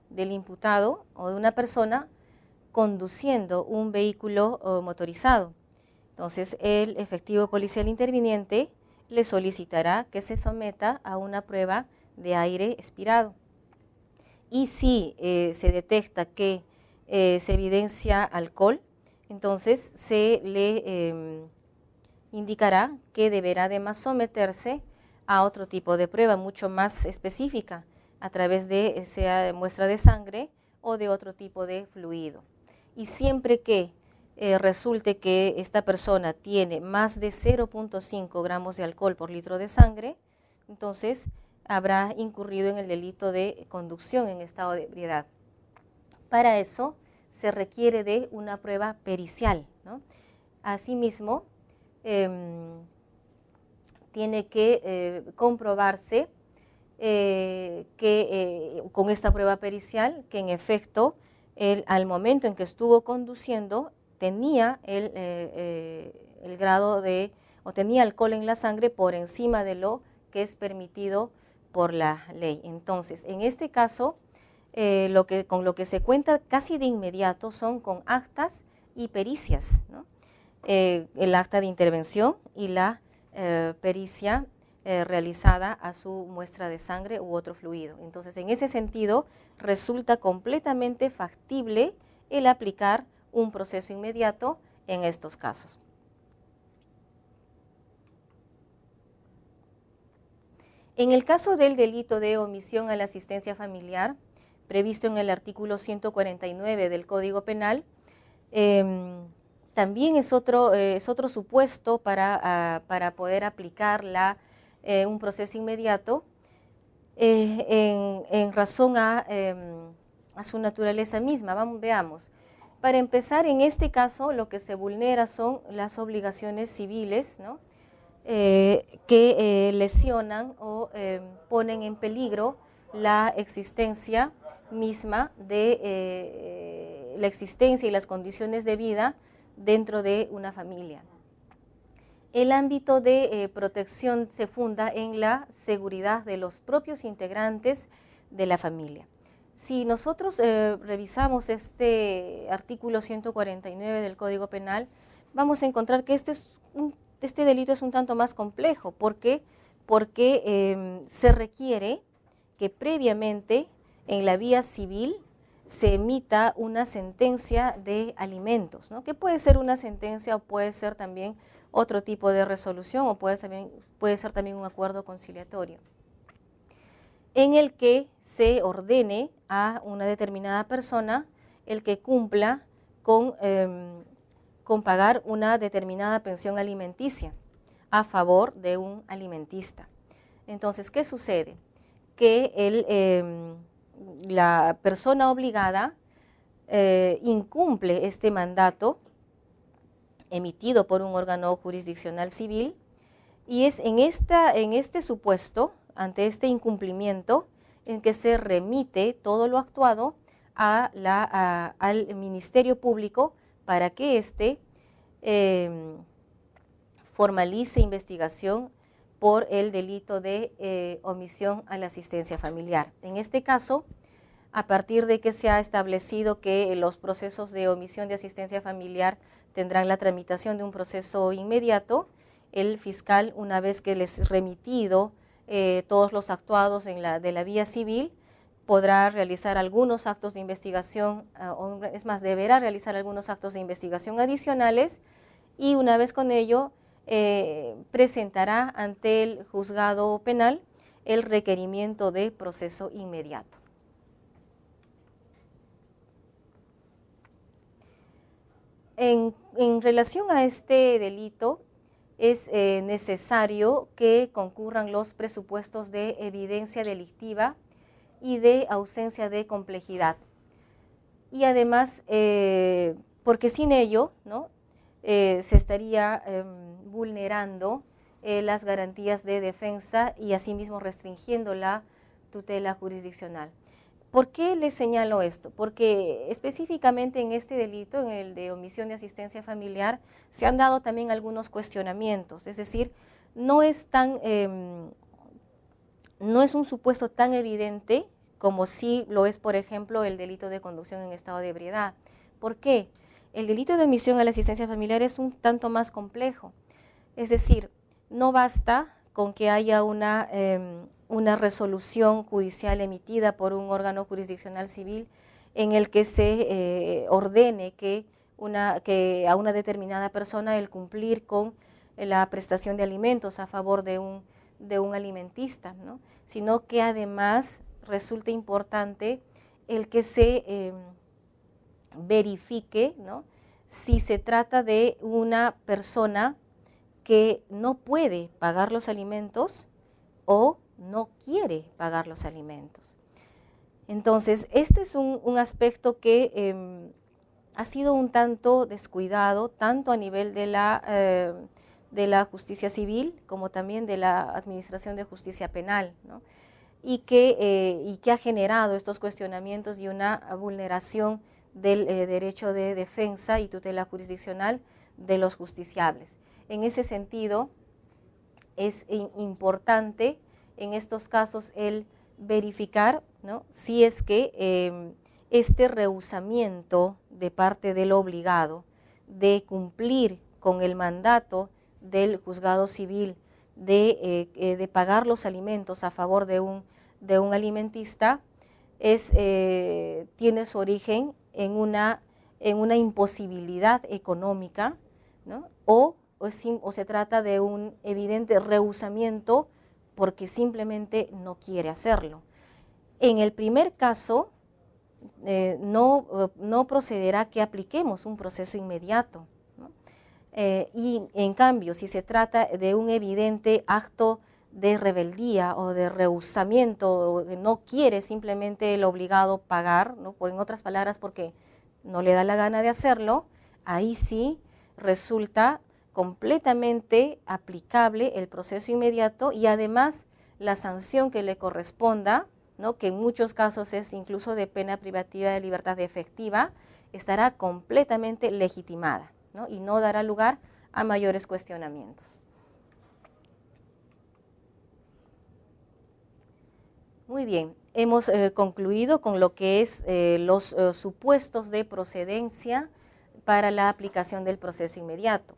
del imputado o de una persona conduciendo un vehículo motorizado. Entonces, el efectivo policial interviniente le solicitará que se someta a una prueba de aire expirado. Y si se detecta que se evidencia alcohol, entonces se le indicará que deberá además someterse a otro tipo de prueba mucho más específica, a través de sea muestra de sangre o de otro tipo de fluido. Y siempre que resulte que esta persona tiene más de 0.5 gramos de alcohol por litro de sangre, entonces habrá incurrido en el delito de conducción en estado de ebriedad. Para eso se requiere de una prueba pericial, ¿no? Asimismo, tiene que comprobarse con esta prueba pericial que en efecto al momento en que estuvo conduciendo tenía el grado de, o tenía alcohol en la sangre por encima de lo que es permitido por la ley. Entonces, en este caso, con lo que se cuenta casi de inmediato son con actas y pericias, ¿no? El acta de intervención y la pericia realizada a su muestra de sangre u otro fluido. Entonces, en ese sentido, resulta completamente factible el aplicar un proceso inmediato en estos casos. En el caso del delito de omisión a la asistencia familiar, previsto en el artículo 149 del Código Penal, también es otro supuesto para poder aplicar un proceso inmediato en razón a su naturaleza misma. Veamos. Para empezar, en este caso, lo que se vulnera son las obligaciones civiles, ¿no?, que lesionan o ponen en peligro la existencia misma de la existencia y las condiciones de vida dentro de una familia. El ámbito de protección se funda en la seguridad de los propios integrantes de la familia. Si nosotros revisamos este artículo 149 del Código Penal, vamos a encontrar que este delito es un tanto más complejo. ¿Por qué? Porque se requiere que previamente en la vía civil se emita una sentencia de alimentos, ¿no?, que puede ser una sentencia o puede ser también otro tipo de resolución o puede ser también un acuerdo conciliatorio, en el que se ordene a una determinada persona el que cumpla con pagar una determinada pensión alimenticia a favor de un alimentista. Entonces, ¿qué sucede? Que la persona obligada incumple este mandato emitido por un órgano jurisdiccional civil, y es en este supuesto, ante este incumplimiento, en que se remite todo lo actuado al Ministerio Público para que éste formalice investigación por el delito de omisión a la asistencia familiar. En este caso, a partir de que se ha establecido que los procesos de omisión de asistencia familiar tendrán la tramitación de un proceso inmediato, el fiscal, una vez que les remitido todos los actuados de la vía civil, podrá realizar algunos actos de investigación, es más, deberá realizar algunos actos de investigación adicionales, y una vez con ello presentará ante el juzgado penal el requerimiento de proceso inmediato. En relación a este delito, es necesario que concurran los presupuestos de evidencia delictiva y de ausencia de complejidad. Y además, porque sin ello, ¿no?, se estaría vulnerando las garantías de defensa y asimismo restringiendo la tutela jurisdiccional. ¿Por qué les señalo esto? Porque específicamente en este delito, en el de omisión de asistencia familiar, se han dado también algunos cuestionamientos, es decir, no es un supuesto tan evidente como sí lo es, por ejemplo, el delito de conducción en estado de ebriedad. ¿Por qué? El delito de omisión a la asistencia familiar es un tanto más complejo, es decir, no basta con que haya una resolución judicial emitida por un órgano jurisdiccional civil en el que se ordene que a una determinada persona el cumplir con la prestación de alimentos a favor de un alimentista, ¿no?, sino que además resulta importante el que se verifique, ¿no?, si se trata de una persona que no puede pagar los alimentos o no quiere pagar los alimentos. Entonces, este es un aspecto que ha sido un tanto descuidado, tanto a nivel de la justicia civil como también de la Administración de Justicia Penal, ¿no?, y que ha generado estos cuestionamientos y una vulneración del derecho de defensa y tutela jurisdiccional de los justiciables. En ese sentido, es importante en estos casos el verificar, ¿no?, si es que este rehusamiento de parte del obligado de cumplir con el mandato del juzgado civil de pagar los alimentos a favor de un alimentista tiene su origen en una imposibilidad económica, ¿no?, o se trata de un evidente rehusamiento porque simplemente no quiere hacerlo. En el primer caso, no procederá que apliquemos un proceso inmediato, ¿no? Y en cambio, si se trata de un evidente acto de rebeldía o de rehusamiento, o que no quiere simplemente el obligado pagar, ¿no?, en otras palabras, porque no le da la gana de hacerlo, ahí sí resulta completamente aplicable el proceso inmediato y además la sanción que le corresponda, ¿no?, que en muchos casos es incluso de pena privativa de libertad efectiva, estará completamente legitimada, ¿no?, y no dará lugar a mayores cuestionamientos. Muy bien, hemos concluido con lo que es los supuestos de procedencia para la aplicación del proceso inmediato.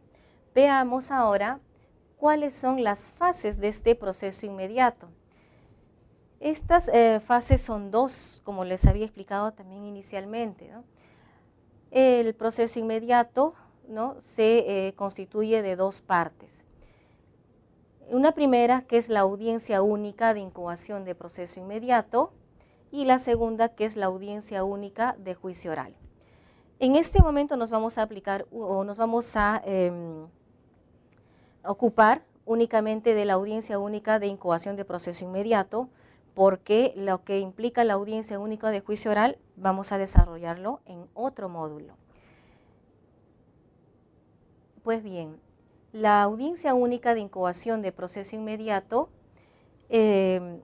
Veamos ahora cuáles son las fases de este proceso inmediato. Estas fases son dos, como les había explicado también inicialmente, ¿no? El proceso inmediato, ¿no?, se constituye de dos partes. Una primera, que es la audiencia única de incoación de proceso inmediato, y la segunda, que es la audiencia única de juicio oral. En este momento nos vamos a aplicar o nos vamos a ocupar únicamente de la audiencia única de incoación de proceso inmediato, porque lo que implica la audiencia única de juicio oral vamos a desarrollarlo en otro módulo. Pues bien, la audiencia única de incoación de proceso inmediato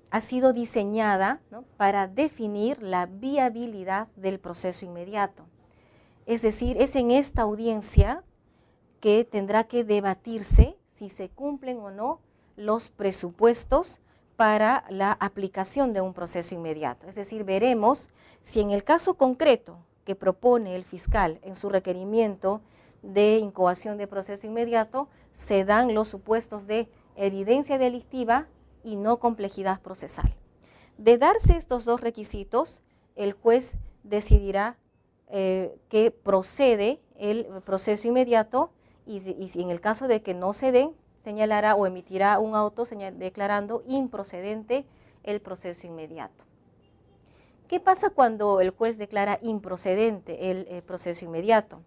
ha sido diseñada, ¿no?, para definir la viabilidad del proceso inmediato. Es decir, es en esta audiencia que tendrá que debatirse si se cumplen o no los presupuestos para la aplicación de un proceso inmediato. Es decir, veremos si en el caso concreto que propone el fiscal en su requerimiento de incoación de proceso inmediato, se dan los supuestos de evidencia delictiva y no complejidad procesal. De darse estos dos requisitos, el juez decidirá que procede el proceso inmediato y si en el caso de que no se den, señalará o emitirá un auto declarando improcedente el proceso inmediato. ¿Qué pasa cuando el juez declara improcedente el proceso inmediato?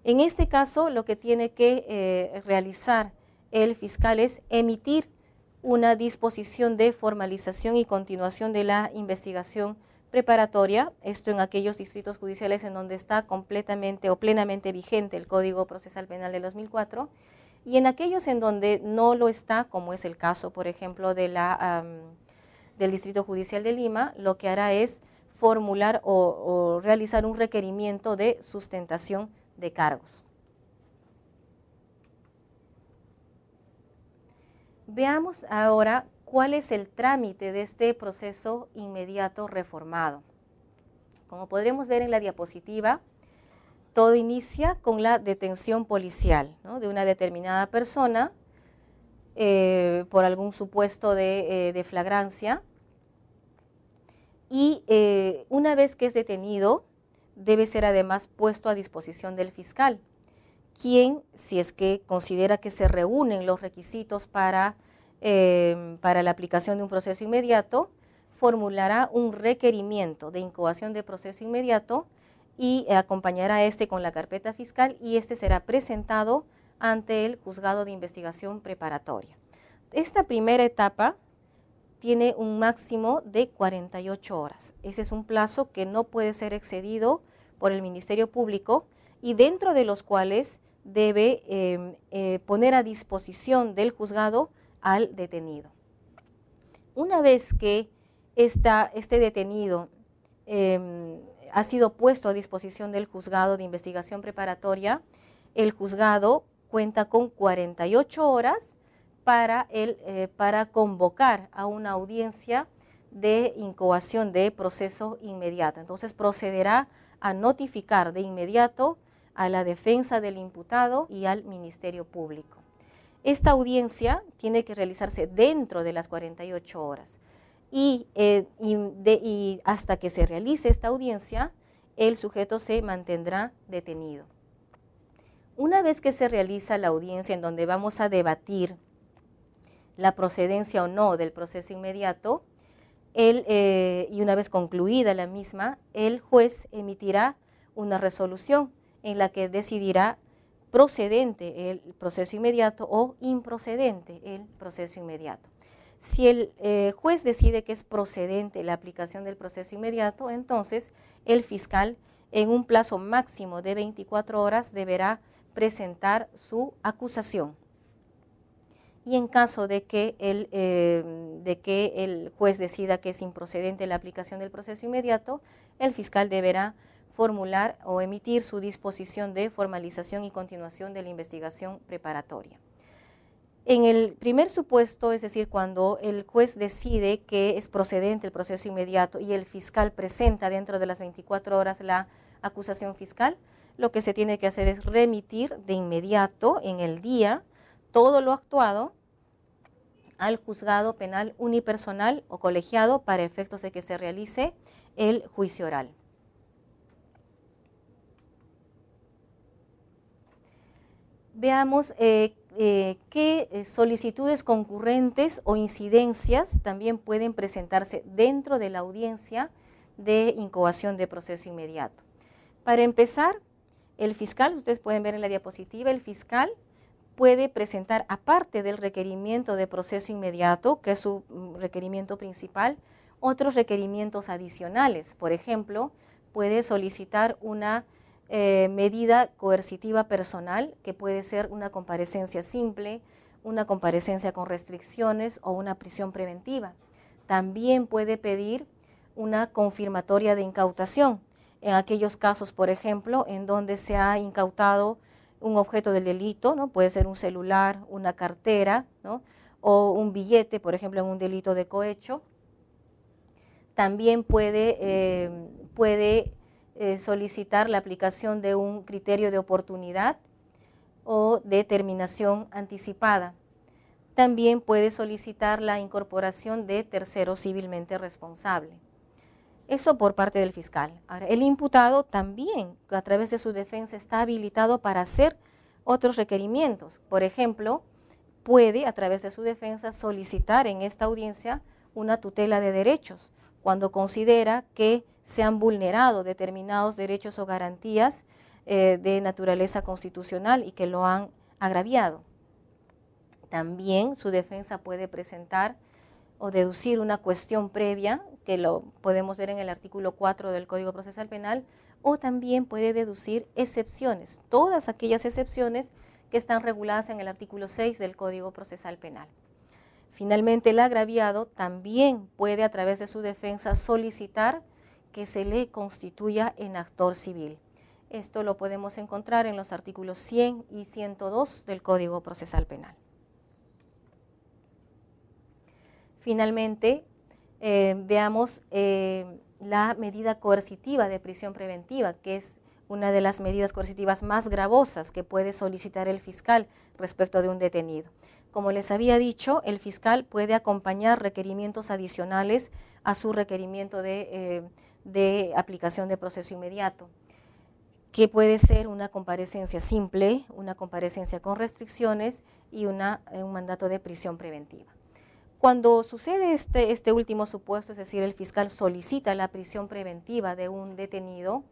En este caso, lo que tiene que realizar el fiscal es emitir una disposición de formalización y continuación de la investigación preparatoria, esto en aquellos distritos judiciales en donde está completamente o plenamente vigente el Código Procesal Penal de 2004, y en aquellos en donde no lo está, como es el caso, por ejemplo, del Distrito Judicial de Lima, lo que hará es formular o realizar un requerimiento de sustentación de cargos. Veamos ahora cuál es el trámite de este proceso inmediato reformado. Como podremos ver en la diapositiva, todo inicia con la detención policial, ¿no?, de una determinada persona por algún supuesto de flagrancia, y una vez que es detenido, debe ser además puesto a disposición del fiscal, quien, si es que considera que se reúnen los requisitos para la aplicación de un proceso inmediato, formulará un requerimiento de incoación de proceso inmediato y acompañará a este con la carpeta fiscal, y este será presentado ante el juzgado de investigación preparatoria. Esta primera etapa tiene un máximo de 48 horas. Ese es un plazo que no puede ser excedido por el Ministerio Público y dentro de los cuales debe poner a disposición del juzgado al detenido. Una vez que este detenido ha sido puesto a disposición del juzgado de investigación preparatoria, el juzgado cuenta con 48 horas para convocar a una audiencia de incoación de proceso inmediato. Entonces procederá a notificar de inmediato a la defensa del imputado y al Ministerio Público. Esta audiencia tiene que realizarse dentro de las 48 horas y hasta que se realice esta audiencia, el sujeto se mantendrá detenido. Una vez que se realiza la audiencia en donde vamos a debatir la procedencia o no del proceso inmediato, y una vez concluida la misma, el juez emitirá una resolución en la que decidirá procedente el proceso inmediato o improcedente el proceso inmediato. Si el juez decide que es procedente la aplicación del proceso inmediato, entonces el fiscal en un plazo máximo de 24 horas deberá presentar su acusación. Y en caso de que el juez decida que es improcedente la aplicación del proceso inmediato, el fiscal deberá formular o emitir su disposición de formalización y continuación de la investigación preparatoria. En el primer supuesto, es decir, cuando el juez decide que es procedente el proceso inmediato y el fiscal presenta dentro de las 24 horas la acusación fiscal, lo que se tiene que hacer es remitir de inmediato en el día todo lo actuado al juzgado penal unipersonal o colegiado para efectos de que se realice el juicio oral. Veamos qué solicitudes concurrentes o incidencias también pueden presentarse dentro de la audiencia de incoación de proceso inmediato. Para empezar, el fiscal, ustedes pueden ver en la diapositiva, el fiscal puede presentar, aparte del requerimiento de proceso inmediato, que es su requerimiento principal, otros requerimientos adicionales. Por ejemplo, puede solicitar una medida coercitiva personal, que puede ser una comparecencia simple, una comparecencia con restricciones o una prisión preventiva. También puede pedir una confirmatoria de incautación, en aquellos casos, por ejemplo, en donde se ha incautado un objeto del delito, ¿no? Puede ser un celular, una cartera, ¿no? O un billete, por ejemplo, en un delito de cohecho. También puede solicitar la aplicación de un criterio de oportunidad o de terminación anticipada. También puede solicitar la incorporación de tercero civilmente responsable. Eso por parte del fiscal. Ahora, el imputado también, a través de su defensa, está habilitado para hacer otros requerimientos. Por ejemplo, puede, a través de su defensa, solicitar en esta audiencia una tutela de derechos, cuando considera que se han vulnerado determinados derechos o garantías de naturaleza constitucional y que lo han agraviado. También su defensa puede presentar o deducir una cuestión previa, que lo podemos ver en el artículo 4 del Código Procesal Penal, o también puede deducir excepciones, todas aquellas excepciones que están reguladas en el artículo 6 del Código Procesal Penal. Finalmente, el agraviado también puede, a través de su defensa, solicitar que se le constituya en actor civil. Esto lo podemos encontrar en los artículos 100 y 102 del Código Procesal Penal. Finalmente, veamos la medida coercitiva de prisión preventiva, que es una de las medidas coercitivas más gravosas que puede solicitar el fiscal respecto de un detenido. Como les había dicho, el fiscal puede acompañar requerimientos adicionales a su requerimiento de aplicación de proceso inmediato, que puede ser una comparecencia simple, una comparecencia con restricciones y un mandato de prisión preventiva. Cuando sucede este último supuesto, es decir, el fiscal solicita la prisión preventiva de un detenido,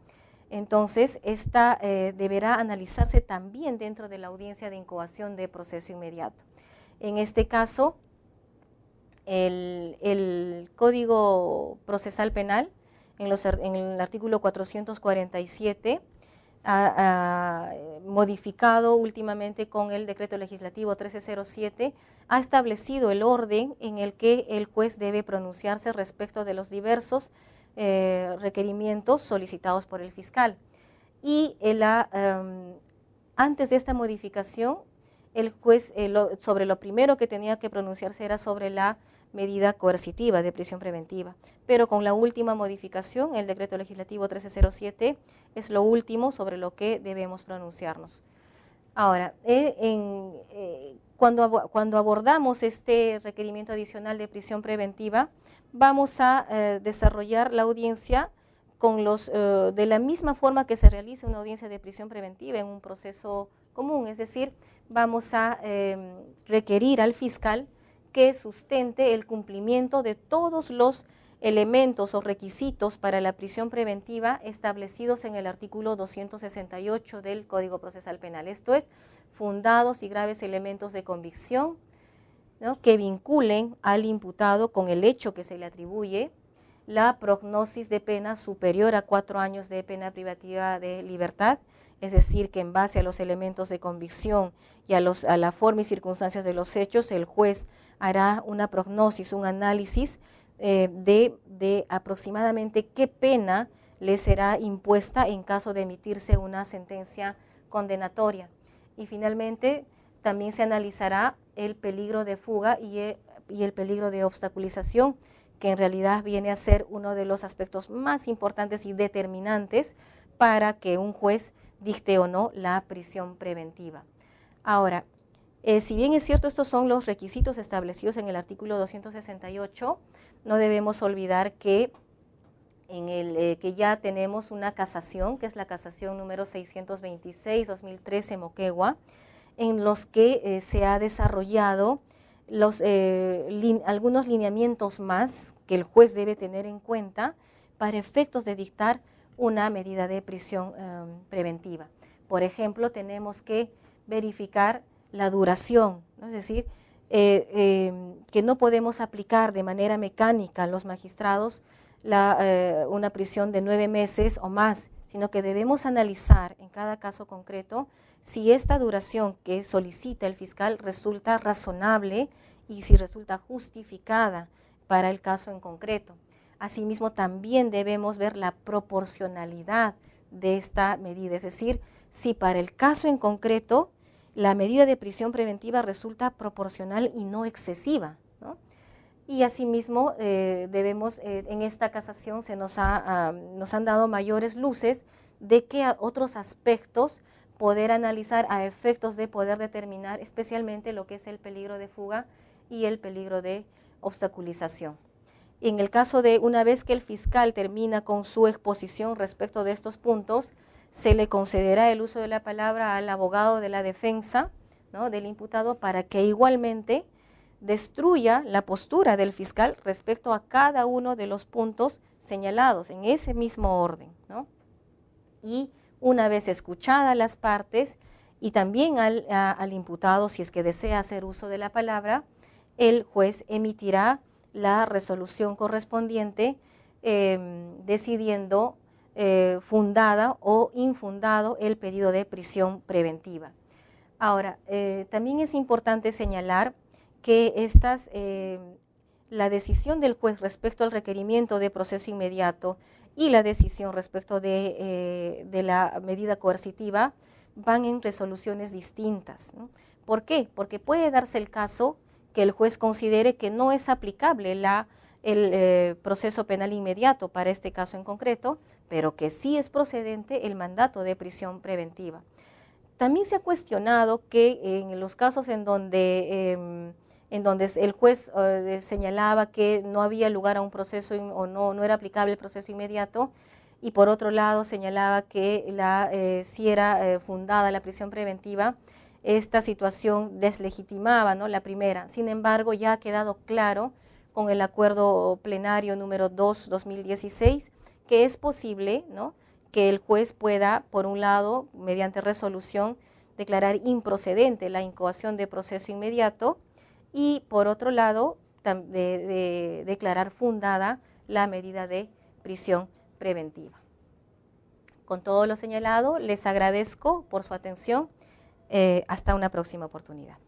entonces esta deberá analizarse también dentro de la audiencia de incoación de proceso inmediato. En este caso, el Código Procesal Penal, en el artículo 447, modificado últimamente con el decreto legislativo 1307, ha establecido el orden en el que el juez debe pronunciarse respecto de los diversos requerimientos solicitados por el fiscal. Y antes de esta modificación, el juez sobre lo primero que tenía que pronunciarse era sobre la medida coercitiva de prisión preventiva, pero con la última modificación, el decreto legislativo 1307, es lo último sobre lo que debemos pronunciarnos. Ahora, cuando abordamos este requerimiento adicional de prisión preventiva, vamos a desarrollar la audiencia con de la misma forma que se realiza una audiencia de prisión preventiva en un proceso común, es decir, vamos a requerir al fiscal que sustente el cumplimiento de todos los elementos o requisitos para la prisión preventiva establecidos en el artículo 268 del Código Procesal Penal. Esto es, fundados y graves elementos de convicción, ¿no?, que vinculen al imputado con el hecho que se le atribuye, la prognosis de pena superior a 4 años de pena privativa de libertad, es decir, que en base a los elementos de convicción y a la forma y circunstancias de los hechos, el juez hará una prognosis, un análisis de aproximadamente qué pena le será impuesta en caso de emitirse una sentencia condenatoria. Y finalmente también se analizará el peligro de fuga y el peligro de obstaculización, que en realidad viene a ser uno de los aspectos más importantes y determinantes para que un juez dicte o no la prisión preventiva. Ahora, si bien es cierto, estos son los requisitos establecidos en el artículo 268, no debemos olvidar que, que ya tenemos una casación, que es la casación número 626-2013 Moquegua, en los que se ha desarrollado algunos lineamientos más que el juez debe tener en cuenta para efectos de dictar una medida de prisión preventiva. Por ejemplo, tenemos que verificar la duración, ¿no? Es decir, que no podemos aplicar de manera mecánica a los magistrados una prisión de 9 meses o más, sino que debemos analizar en cada caso concreto si esta duración que solicita el fiscal resulta razonable y si resulta justificada para el caso en concreto. Asimismo, también debemos ver la proporcionalidad de esta medida, es decir, si para el caso en concreto la medida de prisión preventiva resulta proporcional y no excesiva, ¿no? Y asimismo, en esta casación nos han dado mayores luces de que otros aspectos poder analizar a efectos de poder determinar especialmente lo que es el peligro de fuga y el peligro de obstaculización. En el caso de una vez que el fiscal termina con su exposición respecto de estos puntos, se le concederá el uso de la palabra al abogado de la defensa, ¿no?, del imputado, para que igualmente destruya la postura del fiscal respecto a cada uno de los puntos señalados en ese mismo orden, ¿no? Y una vez escuchadas las partes y también al imputado, si es que desea hacer uso de la palabra, el juez emitirá la resolución correspondiente decidiendo fundada o infundado el pedido de prisión preventiva. Ahora, también es importante señalar que la decisión del juez respecto al requerimiento de proceso inmediato y la decisión respecto de la medida coercitiva van en resoluciones distintas, ¿no? ¿Por qué? Porque puede darse el caso que el juez considere que no es aplicable el proceso penal inmediato para este caso en concreto, pero que sí es procedente el mandato de prisión preventiva. También se ha cuestionado que en los casos en donde el juez señalaba que no había lugar a un proceso o no era aplicable el proceso inmediato, y por otro lado señalaba que si era fundada la prisión preventiva, esta situación deslegitimaba, ¿no?, la primera. Sin embargo, ya ha quedado claro con el acuerdo plenario número 2/2016 que es posible, ¿no?, que el juez pueda, por un lado, mediante resolución, declarar improcedente la incoación de proceso inmediato y, por otro lado, declarar fundada la medida de prisión preventiva. Con todo lo señalado, les agradezco por su atención. Hasta una próxima oportunidad.